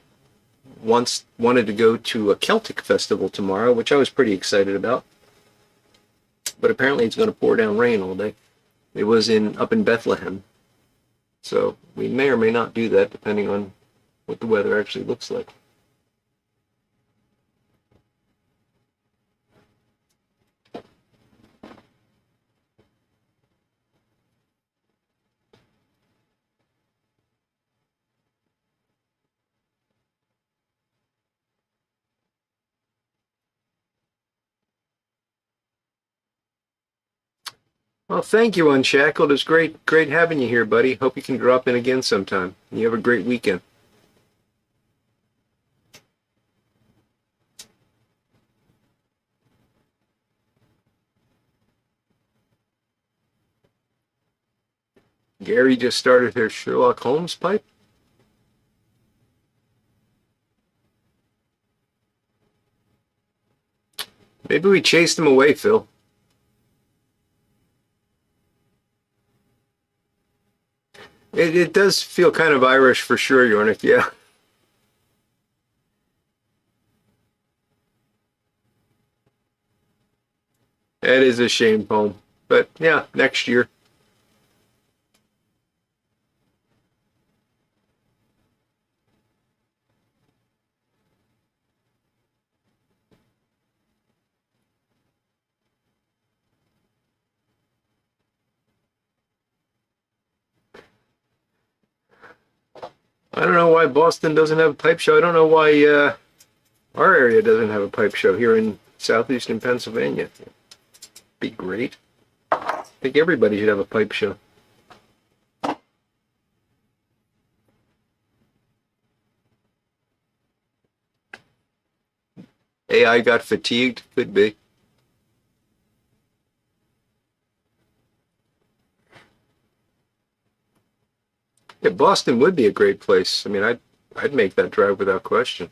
once wanted to go to a Celtic festival tomorrow, which I was pretty excited about. But apparently it's going to pour down rain all day. It was up in Bethlehem. So we may or may not do that depending on what the weather actually looks like. Well, thank you, Unshackled. It's great having you here, buddy. Hope you can drop in again sometime. You have a great weekend. Gary just started their Sherlock Holmes pipe. Maybe we chased him away, Phil. It does feel kind of Irish for sure, Yornik, yeah. That is a shame, Poem. But yeah, next year. I don't know why Boston doesn't have a pipe show. I don't know why our area doesn't have a pipe show here in southeastern Pennsylvania. Be great. I think everybody should have a pipe show. AI got fatigued? Could be. Yeah, Boston would be a great place. I mean, I'd make that drive without question.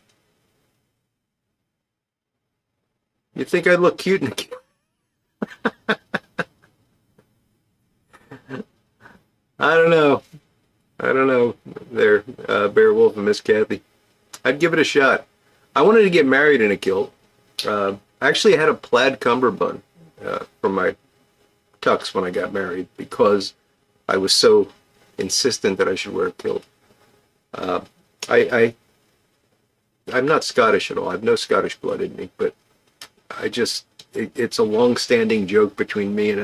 You think I'd look cute in a I don't know. I don't know. There, Bear Wolf and Miss Kathy. I'd give it a shot. I wanted to get married in a kilt. I actually had a plaid cummerbund for my tux when I got married because I was so insistent that I should wear a kilt. I'm not Scottish at all. I have no Scottish blood in me, but it's a long-standing joke between me and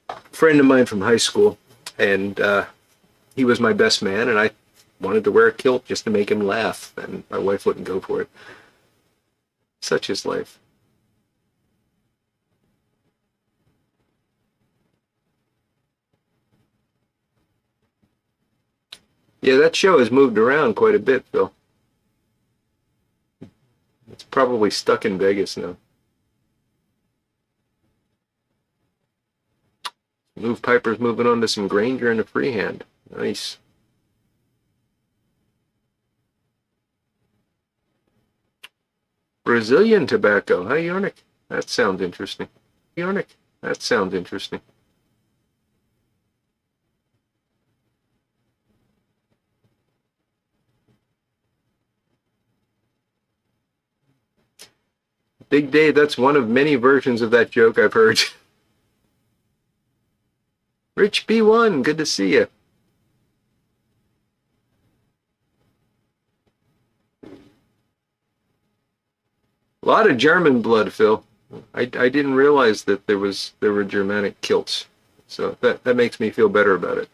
a friend of mine from high school, and he was my best man, and I wanted to wear a kilt just to make him laugh, and my wife wouldn't go for it. Such is life. Yeah, that show has moved around quite a bit, Phil. It's probably stuck in Vegas now. Move Piper's moving on to some Granger and a freehand. Nice. Brazilian tobacco. Ionic. That sounds interesting. Ionic. That sounds interesting. Big Dave, that's one of many versions of that joke I've heard. Rich B1, good to see you. A lot of German blood, Phil. I didn't realize that there were Germanic kilts. So that makes me feel better about it.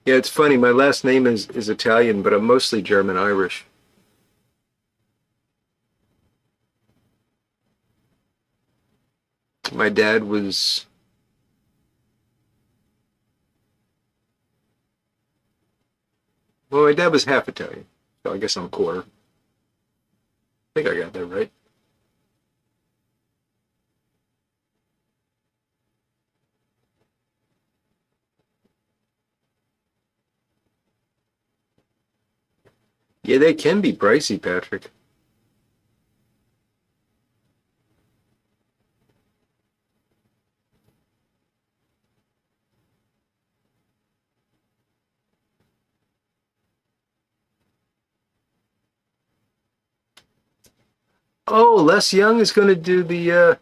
Yeah, it's funny. My last name is Italian, but I'm mostly German Irish. My dad was well, my dad was half Italian, so I guess I'm quarter. I think I got that right. Yeah, they can be pricey, Patrick. Oh, Les Young is going to do the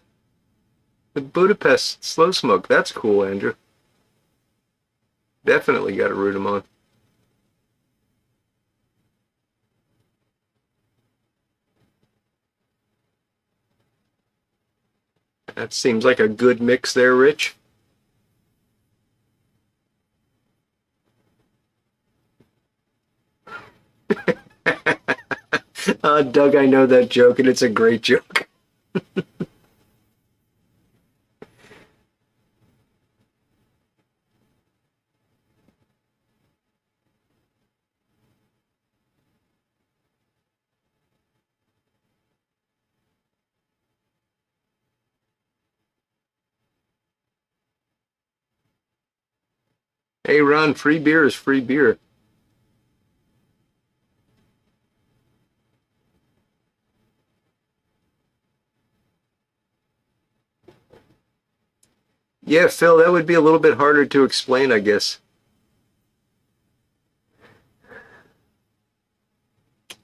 Budapest slow smoke. That's cool, Andrew. Definitely got to root him on. That seems like a good mix there, Rich. Doug, I know that joke, and it's a great joke. Hey, Ron, free beer is free beer. Yeah, Phil, that would be a little bit harder to explain, I guess.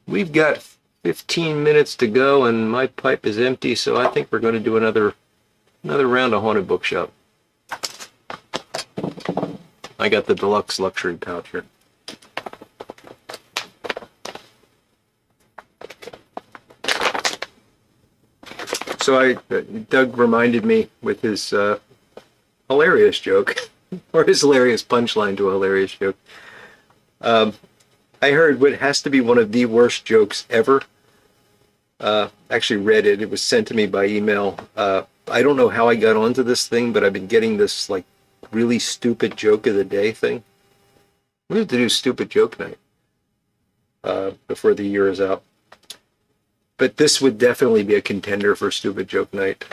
We've got 15 minutes to go, and my pipe is empty, so I think we're going to do another round of Haunted Bookshop. I got the deluxe luxury pouch here. So Doug reminded me with his hilarious joke, or his hilarious punchline to a hilarious joke. I heard what has to be one of the worst jokes ever. Actually read it. It was sent to me by email. I don't know how I got onto this thing, but I've been getting this like really stupid joke of the day thing. We have to do stupid joke night before the year is out. But this would definitely be a contender for stupid joke night.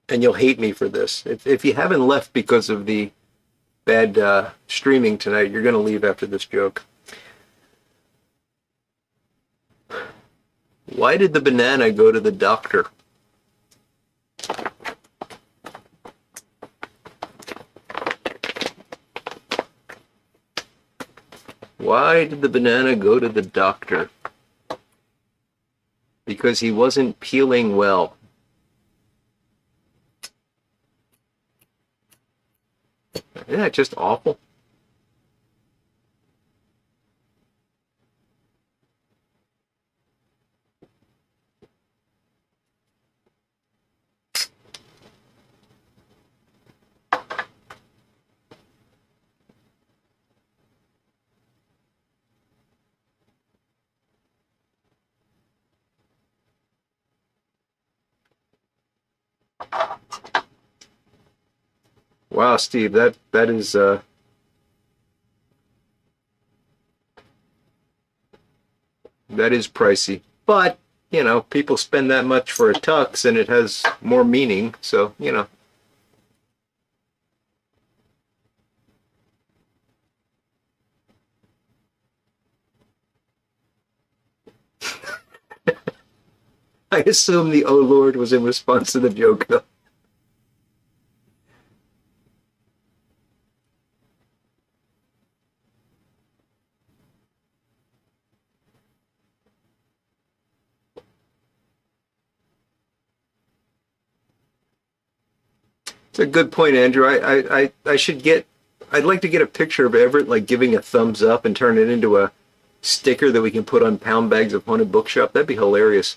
And you'll hate me for this. If you haven't left because of the bad streaming tonight, you're going to leave after this joke. Why did the banana go to the doctor? Why did the banana go to the doctor? Because he wasn't peeling well. Isn't that just awful? Wow, Steve, that is that is pricey. But you know, people spend that much for a tux and it has more meaning. So, you know, I assume the "Oh Lord" was in response to the joke, though. It's a good point, Andrew. I should get. I'd like to get a picture of Everett like giving a thumbs up and turn it into a sticker that we can put on pound bags of Haunted Bookshop. That'd be hilarious.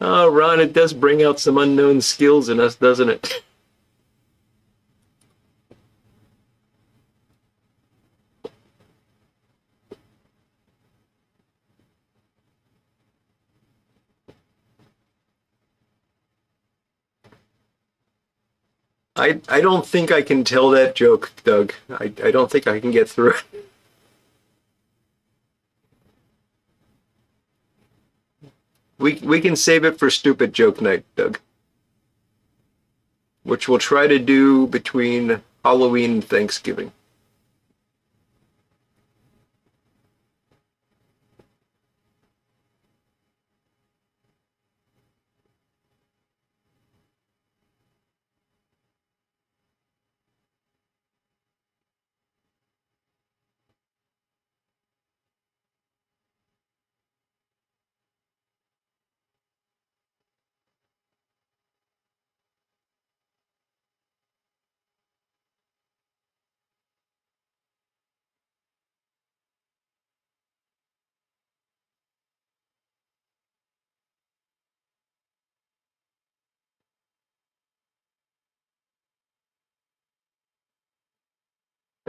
Oh, Ron, it does bring out some unknown skills in us, doesn't it? I don't think I can tell that joke, Doug. I don't think I can get through it. We can save it for stupid joke night, Doug, which we'll try to do between Halloween and Thanksgiving.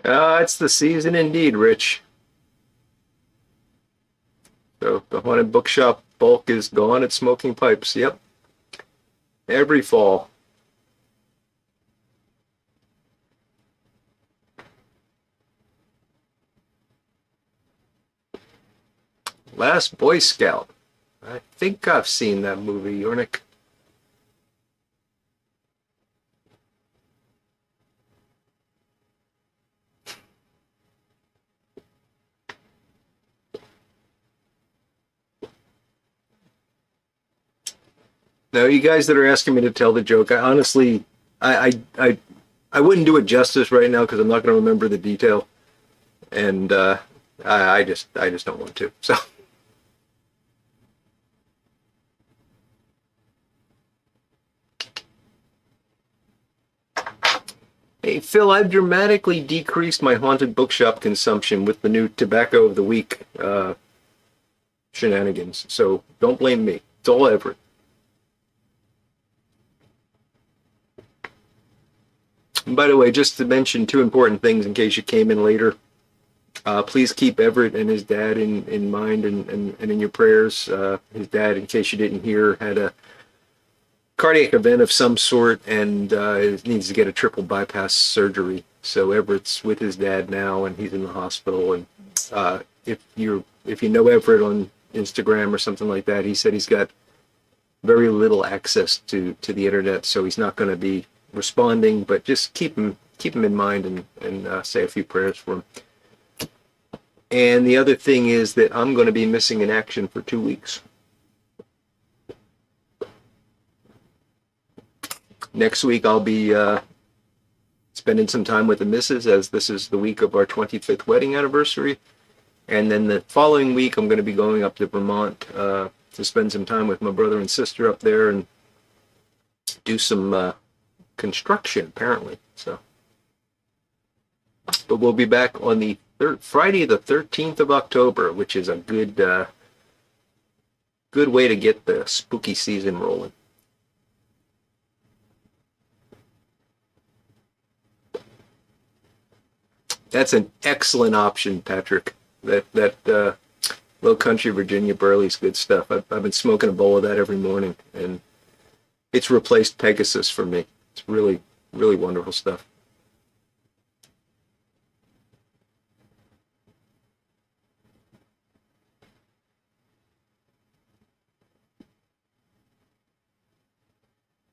It's the season indeed, Rich. So the Haunted Bookshop bulk is gone at Smoking Pipes. Yep, every fall. Last Boy Scout. I think I've seen that movie, Yornik. Now, you guys that are asking me to tell the joke, I honestly, I wouldn't do it justice right now because I'm not going to remember the detail, and I just don't want to. So, hey Phil, I've dramatically decreased my Haunted Bookshop consumption with the new Tobacco of the Week shenanigans. So don't blame me. It's all Everett. And by the way, just to mention two important things in case you came in later. Please keep Everett and his dad in mind and in your prayers. His dad, in case you didn't hear, had a cardiac event of some sort and needs to get a triple bypass surgery. So Everett's with his dad now, and he's in the hospital. And if you know Everett on Instagram or something like that, he said he's got very little access to the internet, so he's not going to be responding. But just keep him in mind and say a few prayers for him. And the other thing is that I'm going to be missing in action for 2 weeks. Next week I'll be spending some time with the missus, as this is the week of our 25th wedding anniversary. And then the following week I'm going to be going up to Vermont to spend some time with my brother and sister up there and do some construction, apparently. So, but we'll be back on the Friday the 13th of October, which is a good way to get the spooky season rolling. That's an excellent option, Patrick. That Low Country Virginia Burley's good stuff. I've been smoking a bowl of that every morning, and it's replaced Pegasus for me. It's really, really wonderful stuff.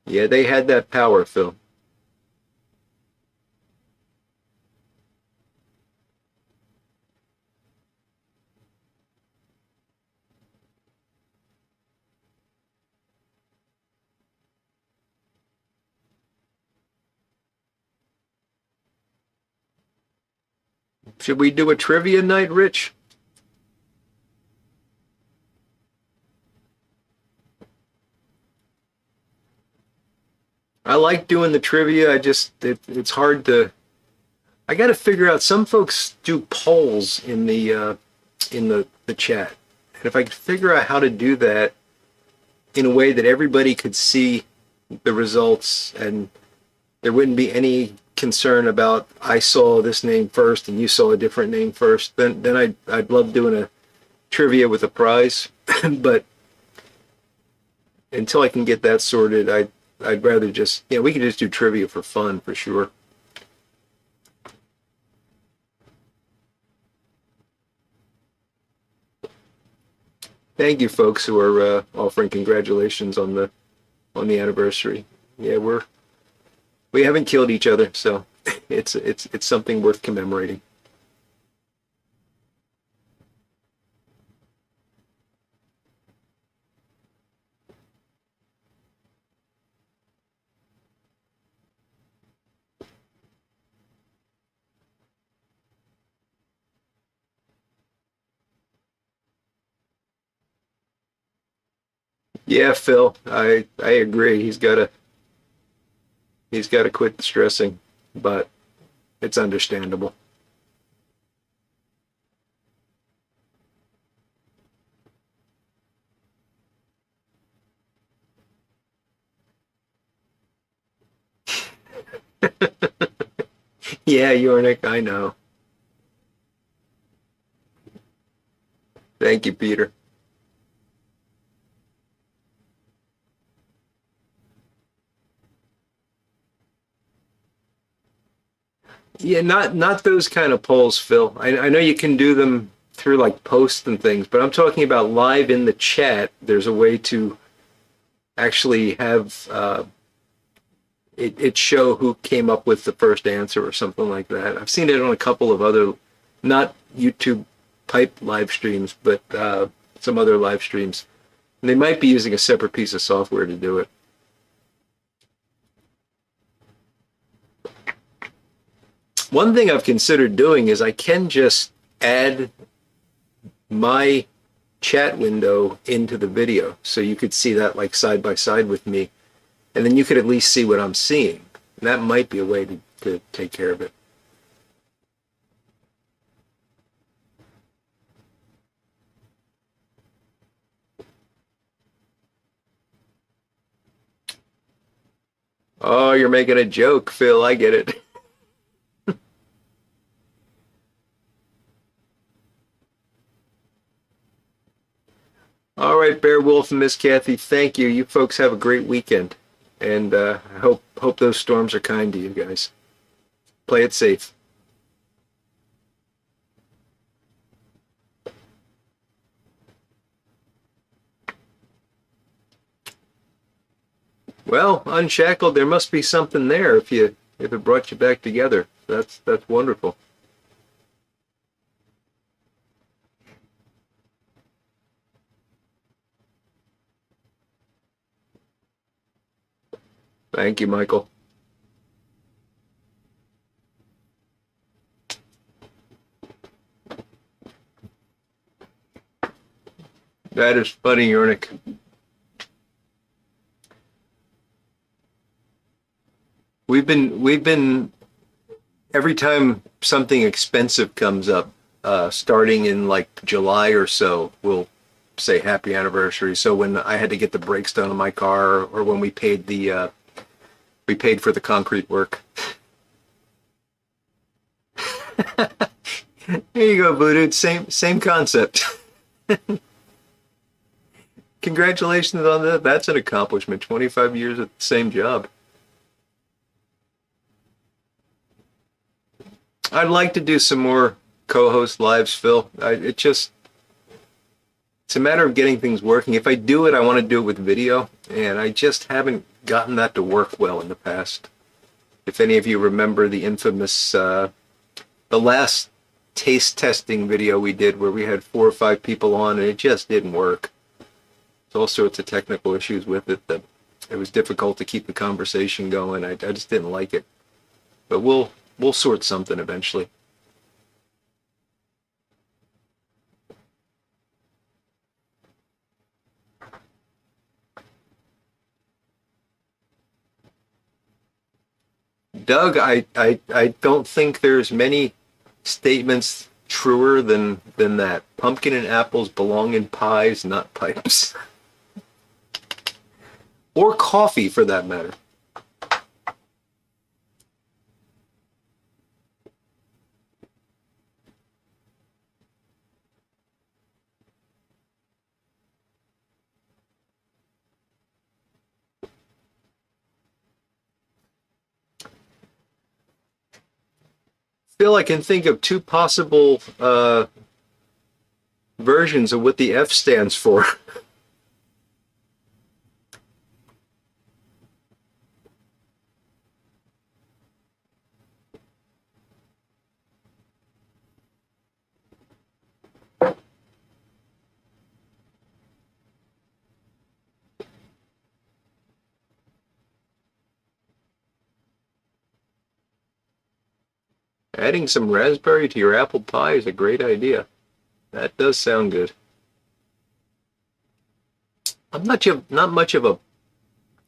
Yeah, they had that power, Phil. Should we do a trivia night, Rich? I like doing the trivia. It's hard to. I got to figure out. Some folks do polls in the chat, and if I could figure out how to do that in a way that everybody could see the results and there wouldn't be any concern about I saw this name first and you saw a different name first, then I'd love doing a trivia with a prize. But until I can get that sorted, I'd rather just, we can just do trivia for fun for sure. Thank you, folks who are offering congratulations on the anniversary. Yeah, we haven't killed each other, so it's something worth commemorating. Yeah, Phil, I agree. He's got to quit the stressing, but it's understandable. Yeah, Yornik, I know. Thank you, Peter. Yeah, not those kind of polls, Phil. I know you can do them through like posts and things, but I'm talking about live in the chat. There's a way to actually have it show who came up with the first answer or something like that. I've seen it on a couple of other, not YouTube pipe live streams, but some other live streams. And they might be using a separate piece of software to do it. One thing I've considered doing is I can just add my chat window into the video, so you could see that like side by side with me, and then you could at least see what I'm seeing. And that might be a way to take care of it. Oh, you're making a joke, Phil. I get it. All right, Bear Wolf and Miss Kathy, thank you. You folks have a great weekend, and I hope those storms are kind to you guys. Play it safe. Well, unshackled, there must be something there if it brought you back together. That's wonderful. Thank you, Michael. That is funny, Yornik. We've been every time something expensive comes up, starting in like July or so, we'll say happy anniversary. So when I had to get the brakes done on my car, or when we paid for the concrete work. There you go, Voodoo. Same concept. Congratulations on that. That's an accomplishment. 25 years at the same job. I'd like to do some more co-host lives, Phil. It's a matter of getting things working. If I do it, I want to do it with video, and I just haven't gotten that to work well in the past. If any of you remember the infamous, the last taste testing video we did where we had 4 or 5 people on and it just didn't work. There's all sorts of technical issues with it that it was difficult to keep the conversation going. I just didn't like it. But we'll sort something eventually. Doug, I don't think there's many statements truer than that. Pumpkin and apples belong in pies, not pipes. Or coffee, for that matter. Still, I can think of 2 possible versions of what the F stands for. Adding some raspberry to your apple pie is a great idea. That does sound good. I'm not much of a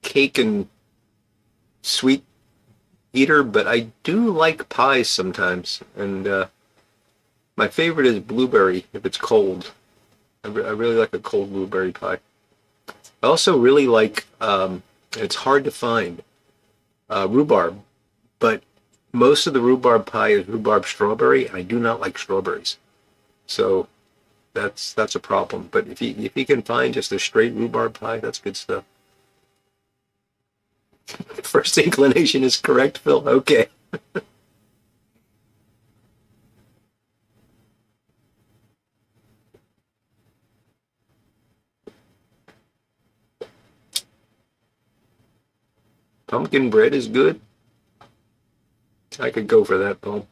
cake and sweet eater, but I do like pies sometimes. And my favorite is blueberry if it's cold. I really like a cold blueberry pie. I also really like, it's hard to find, rhubarb, but most of the rhubarb pie is rhubarb strawberry, and I do not like strawberries. So that's a problem. But if you can find just a straight rhubarb pie, that's good stuff. First inclination is correct, Phil. Okay. Pumpkin bread is good. I could go for that, Paul.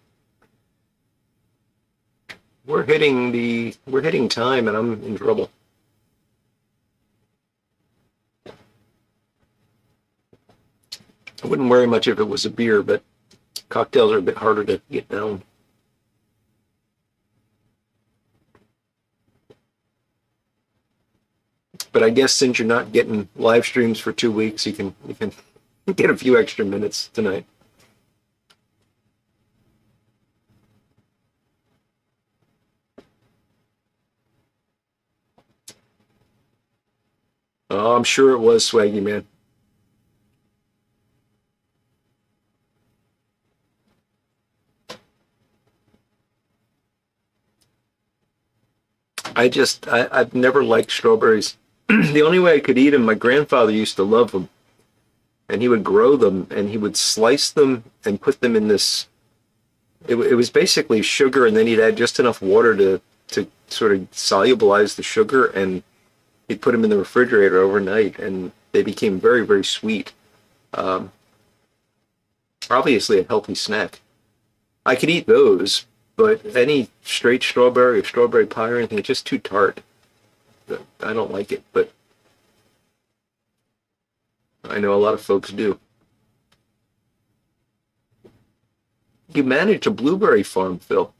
We're hitting time and I'm in trouble. I wouldn't worry much if it was a beer, but cocktails are a bit harder to get down. But I guess since you're not getting live streams for 2 weeks, you can get a few extra minutes tonight. Oh, I'm sure it was, Swaggy Man. I've never liked strawberries. The only way I could eat them, my grandfather used to love them. And he would grow them and he would slice them and put them in this, it was basically sugar, and then he'd add just enough water to sort of solubilize the sugar, and he'd put them in the refrigerator overnight, and they became very, very sweet. Obviously a healthy snack. I could eat those, but any straight strawberry or strawberry pie or anything, it's just too tart. I don't like it, but I know a lot of folks do. You managed a blueberry farm, Phil.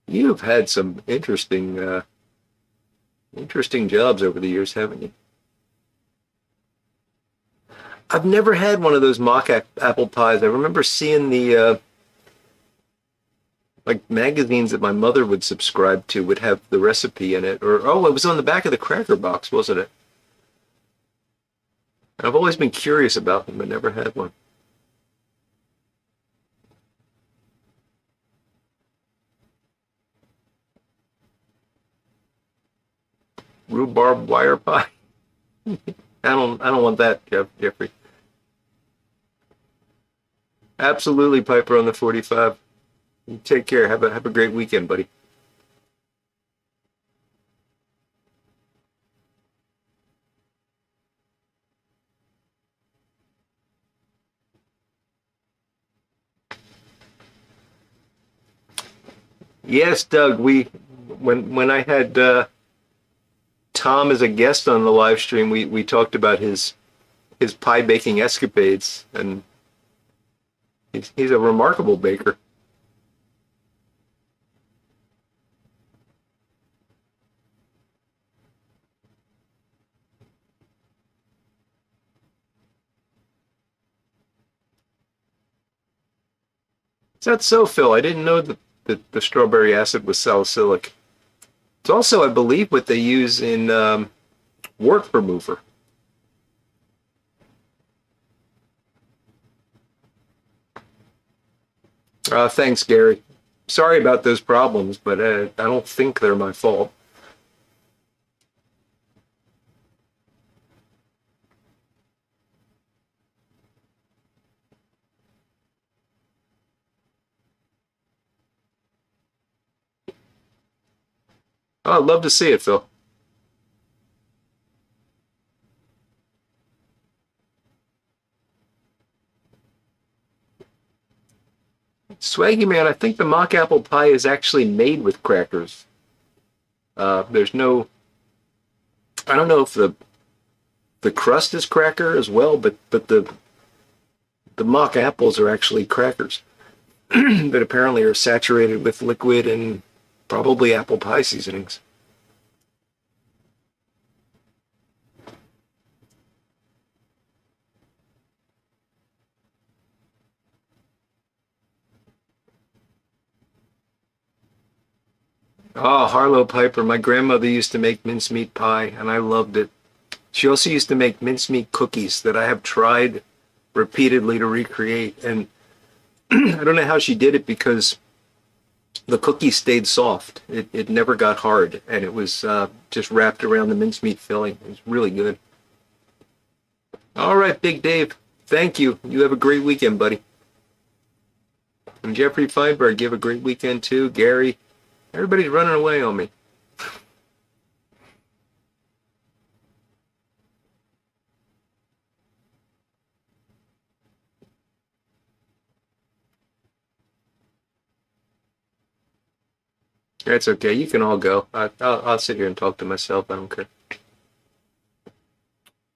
You've had some interesting jobs over the years, haven't you? I've never had one of those mock apple pies. I remember seeing the like magazines that my mother would subscribe to would have the recipe in it, or oh, it was on the back of the cracker box, wasn't it? I've always been curious about them, but never had one. Rhubarb wire pie. I don't want that, Jeffrey. Absolutely, Piper on the 45. Take care. Have a great weekend, buddy. Yes, Doug. When I had Tom as a guest on the live stream, we talked about his pie baking escapades, and he's a remarkable baker. Is that so, Phil? I didn't know that the strawberry acid was salicylic. It's also, I believe, what they use in wart remover. Thanks, Gary. Sorry about those problems, but I don't think they're my fault. Oh, I'd love to see it, Phil. Swaggy man, I think the mock apple pie is actually made with crackers. There's no, I don't know if the crust is cracker as well, but the mock apples are actually crackers that apparently are saturated with liquid and probably apple pie seasonings. Oh, Harlow Piper. My grandmother used to make mincemeat pie, and I loved it. She also used to make mincemeat cookies that I have tried repeatedly to recreate. And I don't know how she did it because the cookie stayed soft. It never got hard, and it was just wrapped around the mincemeat filling. It was really good. All right, Big Dave. Thank you. You have a great weekend, buddy. And Jeffrey Feinberg, you have a great weekend too. Gary, everybody's running away on me. That's okay. You can all go. I'll sit here and talk to myself. I don't care.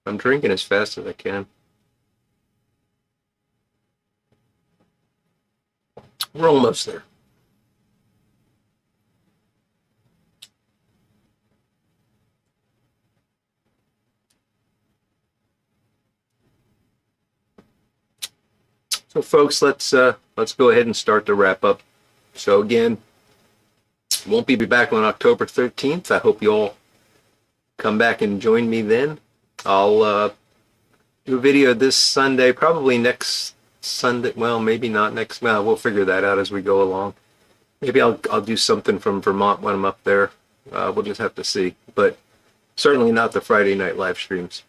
I'm drinking as fast as I can. We're almost there. So, folks, let's go ahead and start to wrap up. So again, won't be back on October 13th. I hope you all come back and join me then. I'll do a video this Sunday, probably next Sunday. Well, maybe not next. Well, we'll figure that out as we go along. Maybe I'll do something from Vermont when I'm up there. We'll just have to see. But certainly not the Friday night live streams.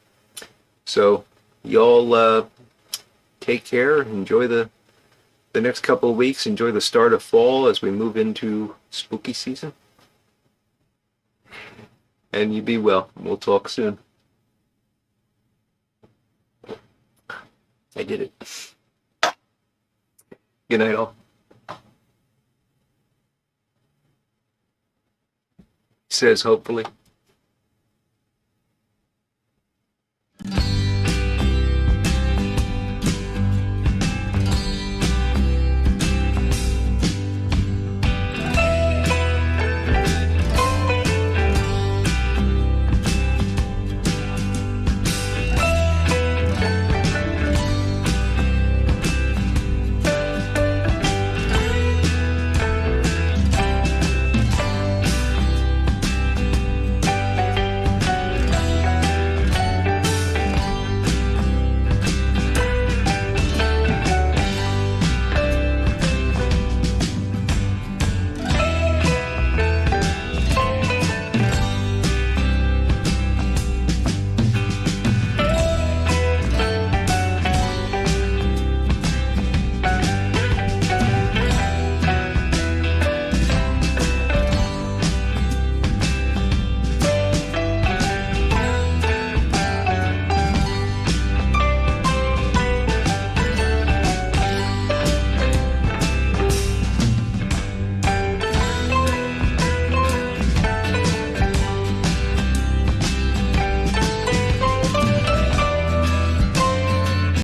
So y'all take care. Enjoy the next couple of weeks. Enjoy the start of fall as we move into spooky season. And you be well. We'll talk soon. I did it. Good night, all. Says hopefully.